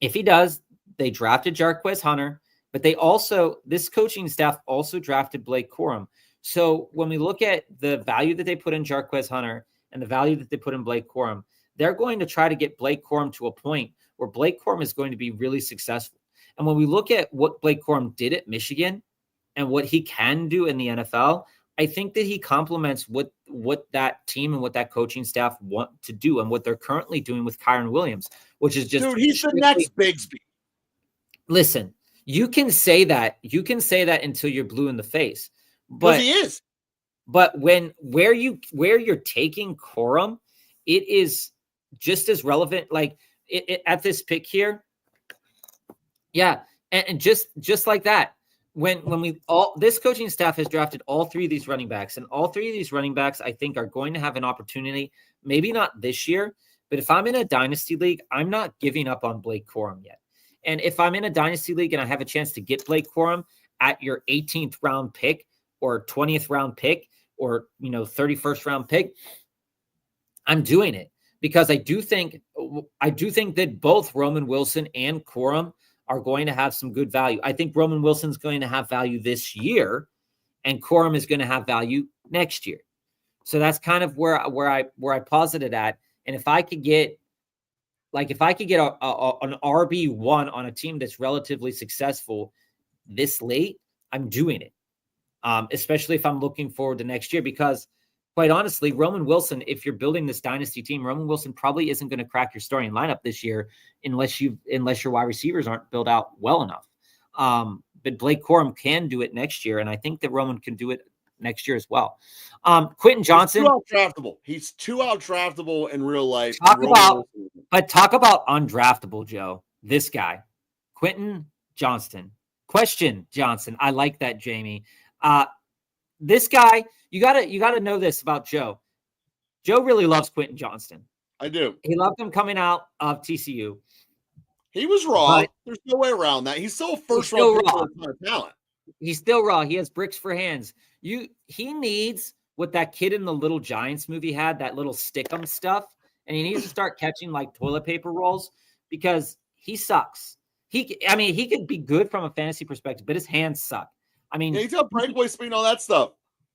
if he does, they drafted Jarquez Hunter, but this coaching staff also drafted Blake Corum. So when we look at the value that they put in Jarquez Hunter and the value that they put in Blake Corum, they're going to try to get Blake Corum to a point where Blake Corum is going to be really successful. And when we look at what Blake Corum did at Michigan and what he can do in the NFL, I think that he complements what that team and what that coaching staff want to do and what they're currently doing with Kyron Williams, which is just, dude, he's the next Bigsby. Listen, you can say that until you're blue in the face, but he is. But where you're taking Corum, it is just as relevant. Like at this pick here, yeah, and just like that. When this coaching staff has drafted all three of these running backs, and all three of these running backs, I think, are going to have an opportunity. Maybe not this year, but if I'm in a dynasty league, I'm not giving up on Blake Corum yet. And if I'm in a dynasty league and I have a chance to get Blake Corum at your 18th round pick or 20th round pick or 31st round pick, I'm doing it because I do think that both Roman Wilson and Corum are going to have some good value. I think Roman Wilson's going to have value this year, and Corum is going to have value next year. So that's kind of where I posited at. And if I could get an RB1 on a team that's relatively successful this late, I'm doing it. Especially if I'm looking forward to next year, because quite honestly, Roman Wilson, if you're building this dynasty team, Roman Wilson probably isn't going to crack your starting lineup this year unless your wide receivers aren't built out well enough. But Blake Corum can do it next year, and I think that Roman can do it next year as well. Quentin Johnson, he's too out-draftable in real life. Talk about undraftable, Joe. This guy, Quentin Johnston. Question Johnson. I like that, Jamie. This guy, you gotta know this about Joe. Joe really loves Quentin Johnston. I do. He loved him coming out of TCU. He was raw. There's no way around that. He's still a first-round talent. He's still raw. He has bricks for hands. He needs what that kid in the Little Giants movie had, that little stick-em stuff, and he needs to start catching like toilet paper rolls because he sucks. He could be good from a fantasy perspective, but his hands suck. I mean, he's got breakaway speed and all that stuff.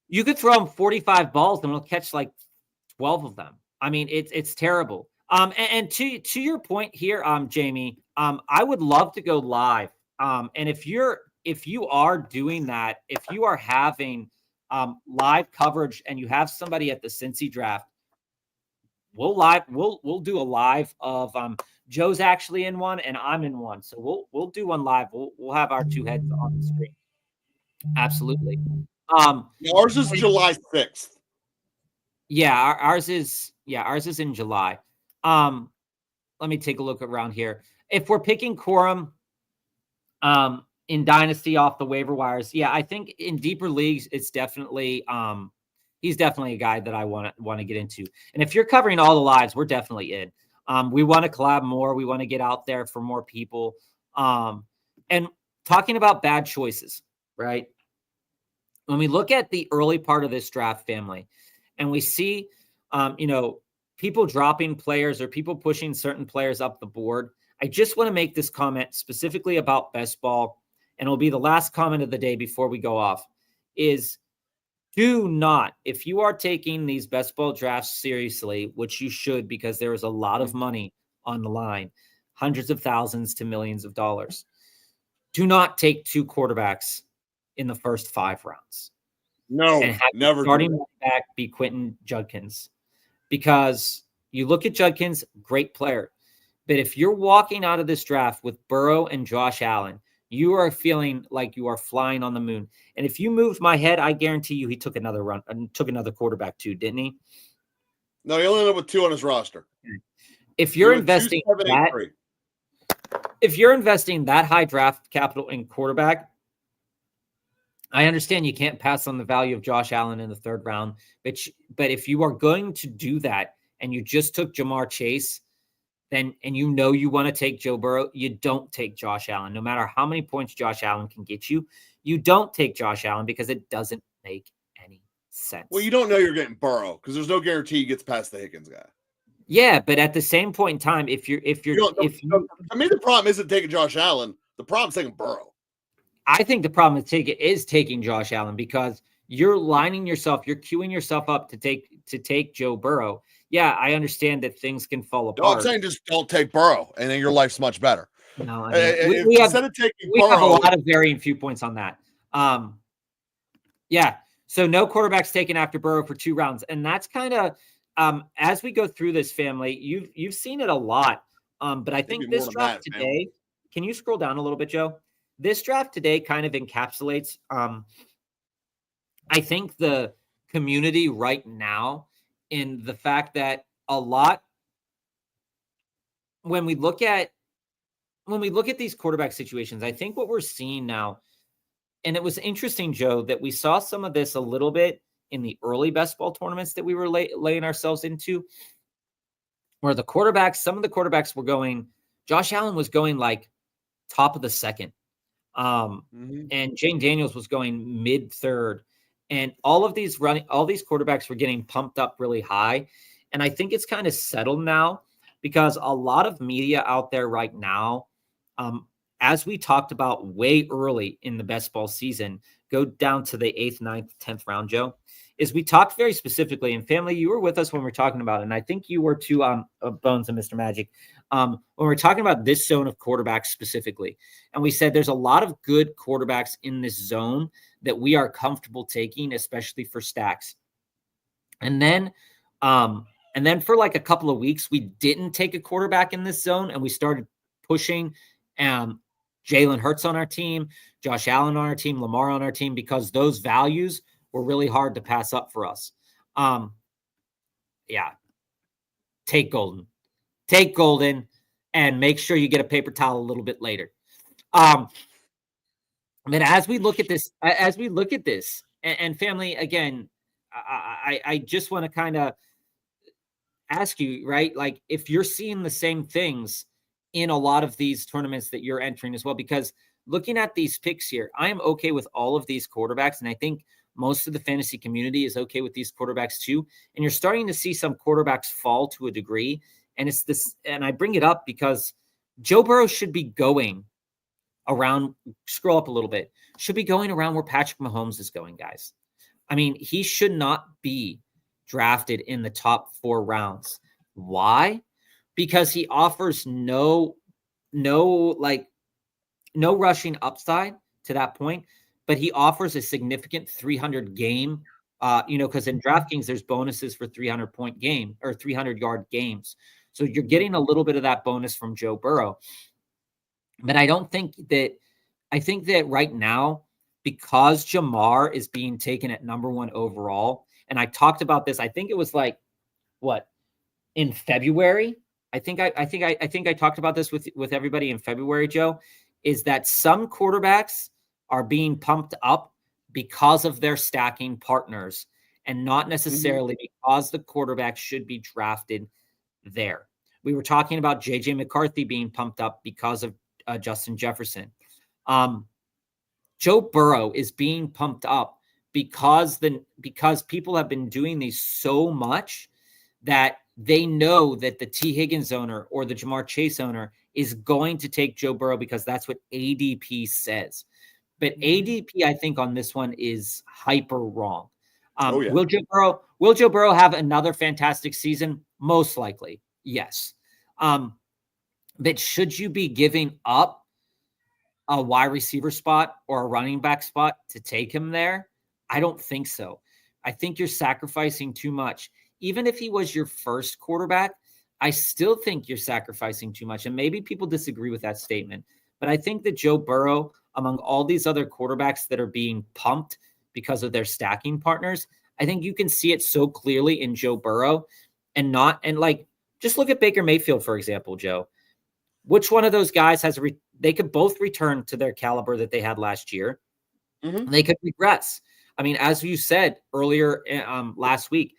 You could throw him 45 balls and he'll catch like 12 of them. I mean, it's terrible. And to your point here, Jamie, I would love to go live. And if you are doing that, if you are having live coverage and you have somebody at the Cincy draft, we'll do a live of Joe's actually in one and I'm in one. So we'll do one live. We'll have our two heads on the screen. Absolutely. Ours is July 6th. Yeah, ours is in July. Let me take a look around here. If we're picking Corum in Dynasty off the waiver wires, yeah, I think in deeper leagues, it's definitely he's definitely a guy that I want to get into. And if you're covering all the lives, we're definitely in. We want to collab more. We want to get out there for more people. And talking about bad choices, right? When we look at the early part of this draft family and we see, people dropping players or people pushing certain players up the board, I just want to make this comment specifically about best ball, and it'll be the last comment of the day before we go off, is do not, if you are taking these best ball drafts seriously, which you should because there is a lot of money on the line, hundreds of thousands to millions of dollars, do not take two quarterbacks in the first 5 rounds. No, and have never. Starting back be Quentin Judkins, because you look at Judkins, great player, but if you're walking out of this draft with Burrow and Josh Allen, you are feeling like you are flying on the moon. And if you moved my head, I guarantee you he took another run and took another quarterback too, didn't he? No, he only ended up with 2 on his roster. If you're investing that high draft capital in quarterback, I understand you can't pass on the value of Josh Allen in the 3rd round, but if you are going to do that and you just took Jamar Chase, then and you want to take Joe Burrow, you don't take Josh Allen. No matter how many points Josh Allen can get you, you don't take Josh Allen because it doesn't make any sense. Well, you don't know you're getting Burrow because there's no guarantee he gets past the Higgins guy. Yeah, but at the same point in time, I mean, the problem isn't taking Josh Allen. The problem is taking Burrow. I think the problem is taking Josh Allen because you're lining yourself, you're queuing yourself up to take Joe Burrow. Yeah, I understand that things can fall apart. No, I'm saying just don't take Burrow, and then your life's much better. No, I mean, we have a lot of varying viewpoints on that. Yeah. So no quarterbacks taken after Burrow for 2 rounds. And that's kind of, as we go through this, family, you've seen it a lot. But I think this draft today, can you scroll down a little bit, Joe? This draft today kind of encapsulates, I think, the community right now in the fact that a lot, when we look at these quarterback situations, I think what we're seeing now, and it was interesting, Joe, that we saw some of this a little bit in the early best ball tournaments that we were laying ourselves into, where some of the quarterbacks were going, Josh Allen was going like top of the second. And Jane Daniels was going mid-third. And all these quarterbacks were getting pumped up really high. And I think it's kind of settled now because a lot of media out there right now, as we talked about way early in the best ball season, go down to the 8th, 9th, 10th round, Joe, is we talked very specifically, and family, you were with us when we were talking about it, and I think you were too, Bones and Mr. Magic, when we're talking about this zone of quarterbacks specifically. And we said there's a lot of good quarterbacks in this zone that we are comfortable taking, especially for stacks. And then for like a couple of weeks, we didn't take a quarterback in this zone, and we started pushing Jalen Hurts on our team, Josh Allen on our team, Lamar on our team, because those values were really hard to pass up for us. Yeah. Take Golden and make sure you get a paper towel a little bit later. I mean, as we look at this, and family, again, I just want to kind of ask you, right? Like, if you're seeing the same things in a lot of these tournaments that you're entering as well, because looking at these picks here, I am okay with all of these quarterbacks. And I think most of the fantasy community is okay with these quarterbacks too. And you're starting to see some quarterbacks fall to a degree. And it's this, and I bring it up because Joe Burrow should be going around, scroll up a little bit, should be going around where Patrick Mahomes is going, guys. I mean, he should not be drafted in the top 4 rounds. Why? Because he offers no rushing upside to that point, but he offers a significant 300 game, because in DraftKings, there's bonuses for 300-point game or 300-yard games. So you're getting a little bit of that bonus from Joe Burrow. But I think that right now, because Jamar is being taken at number 1 overall, and I talked about this, I think it was like, in February? I think I talked about this with everybody in February, Joe, is that some quarterbacks are being pumped up because of their stacking partners and not necessarily because the quarterback should be drafted there. We were talking about JJ McCarthy being pumped up because of Justin Jefferson. Joe Burrow is being pumped up because people have been doing these so much that they know that the T. Higgins owner or the Jamar Chase owner is going to take Joe Burrow because that's what ADP says. But ADP, I think, on this one is hyper wrong. Will Joe Burrow have another fantastic season? Most likely, yes. But should you be giving up a wide receiver spot or a running back spot to take him there? I don't think so. I think you're sacrificing too much. Even if he was your first quarterback, I still think you're sacrificing too much. And maybe people disagree with that statement. But I think that Joe Burrow, among all these other quarterbacks that are being pumped because of their stacking partners, I think you can see it so clearly in Joe Burrow just look at Baker Mayfield, for example, Joe. Which one of those guys they could both return to their caliber that they had last year. They could regress. I mean, as you said earlier last week,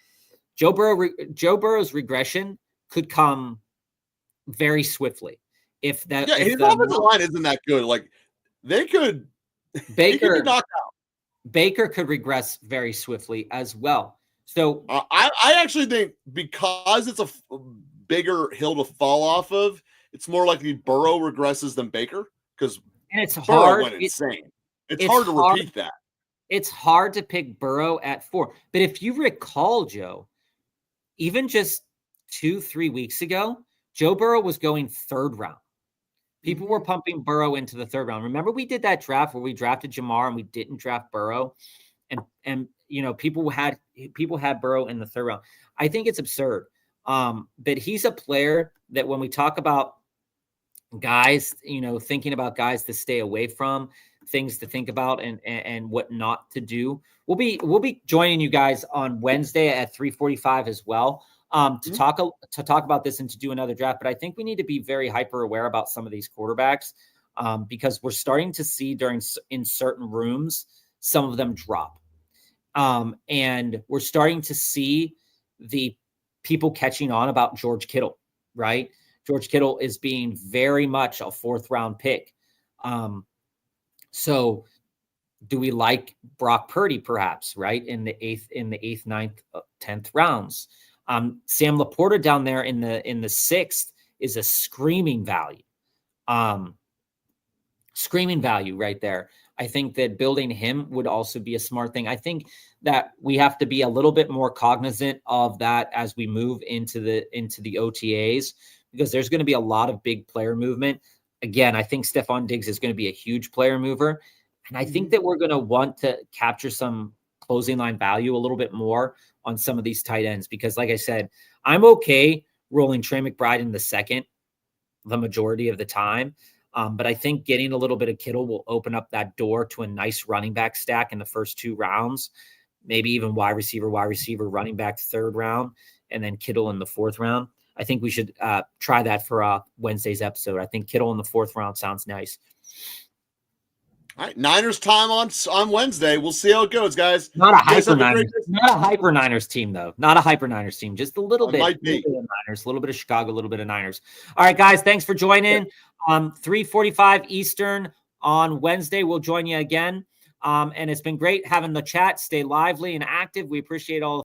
Joe Burrow's regression could come very swiftly. His offensive line isn't that good. Like he could be knocked out. Baker could regress very swiftly as well. So I actually think because it's a bigger hill to fall off of, it's more likely Burrow regresses than Baker because it's Burrow hard. went insane. It's hard to repeat that. It's hard to pick Burrow at 4. But if you recall, Joe, even just 2-3 weeks ago, Joe Burrow was going 3rd round. People were pumping Burrow into the third round. Remember, we did that draft where we drafted Jamar and we didn't draft Burrow, and you know, people had Burrow in the third round. I think it's absurd. But he's a player that when we talk about guys, you know, thinking about guys to stay away from, things to think about, and what not to do, we'll be joining you guys on Wednesday at 3:45 as well. To talk about this and to do another draft. But I think we need to be very hyper aware about some of these quarterbacks because we're starting to see in certain rooms, some of them drop. And we're starting to see the people catching on about George Kittle, right? George Kittle is being very much a 4th round pick. So do we like Brock Purdy perhaps, right? In the 8th, 9th, 10th rounds? Sam Laporta down there in the 6th is a screaming value. Screaming value right there. I think that building him would also be a smart thing. I think that we have to be a little bit more cognizant of that as we move into the OTAs, because there's going to be a lot of big player movement. Again, I think Stephon Diggs is going to be a huge player mover. And I think that we're going to want to capture some closing line value a little bit more on some of these tight ends, because like I said, I'm okay rolling Trey McBride in the 2nd the majority of the time. But I think getting a little bit of Kittle will open up that door to a nice running back stack in the first 2 rounds, maybe even wide receiver, running back 3rd round, and then Kittle in the 4th round. I think we should try that for Wednesday's episode. I think Kittle in the 4th round sounds nice. All right, Niners time on Wednesday. We'll see how it goes, guys. Not a hyper Niners team, though. Not a hyper Niners team. Just a little bit. Might be. A little bit of Niners, a little bit of Chicago, a little bit of Niners. All right, guys. Thanks for joining. 3:45 Eastern on Wednesday. We'll join you again. And it's been great having the chat. Stay lively and active. We appreciate all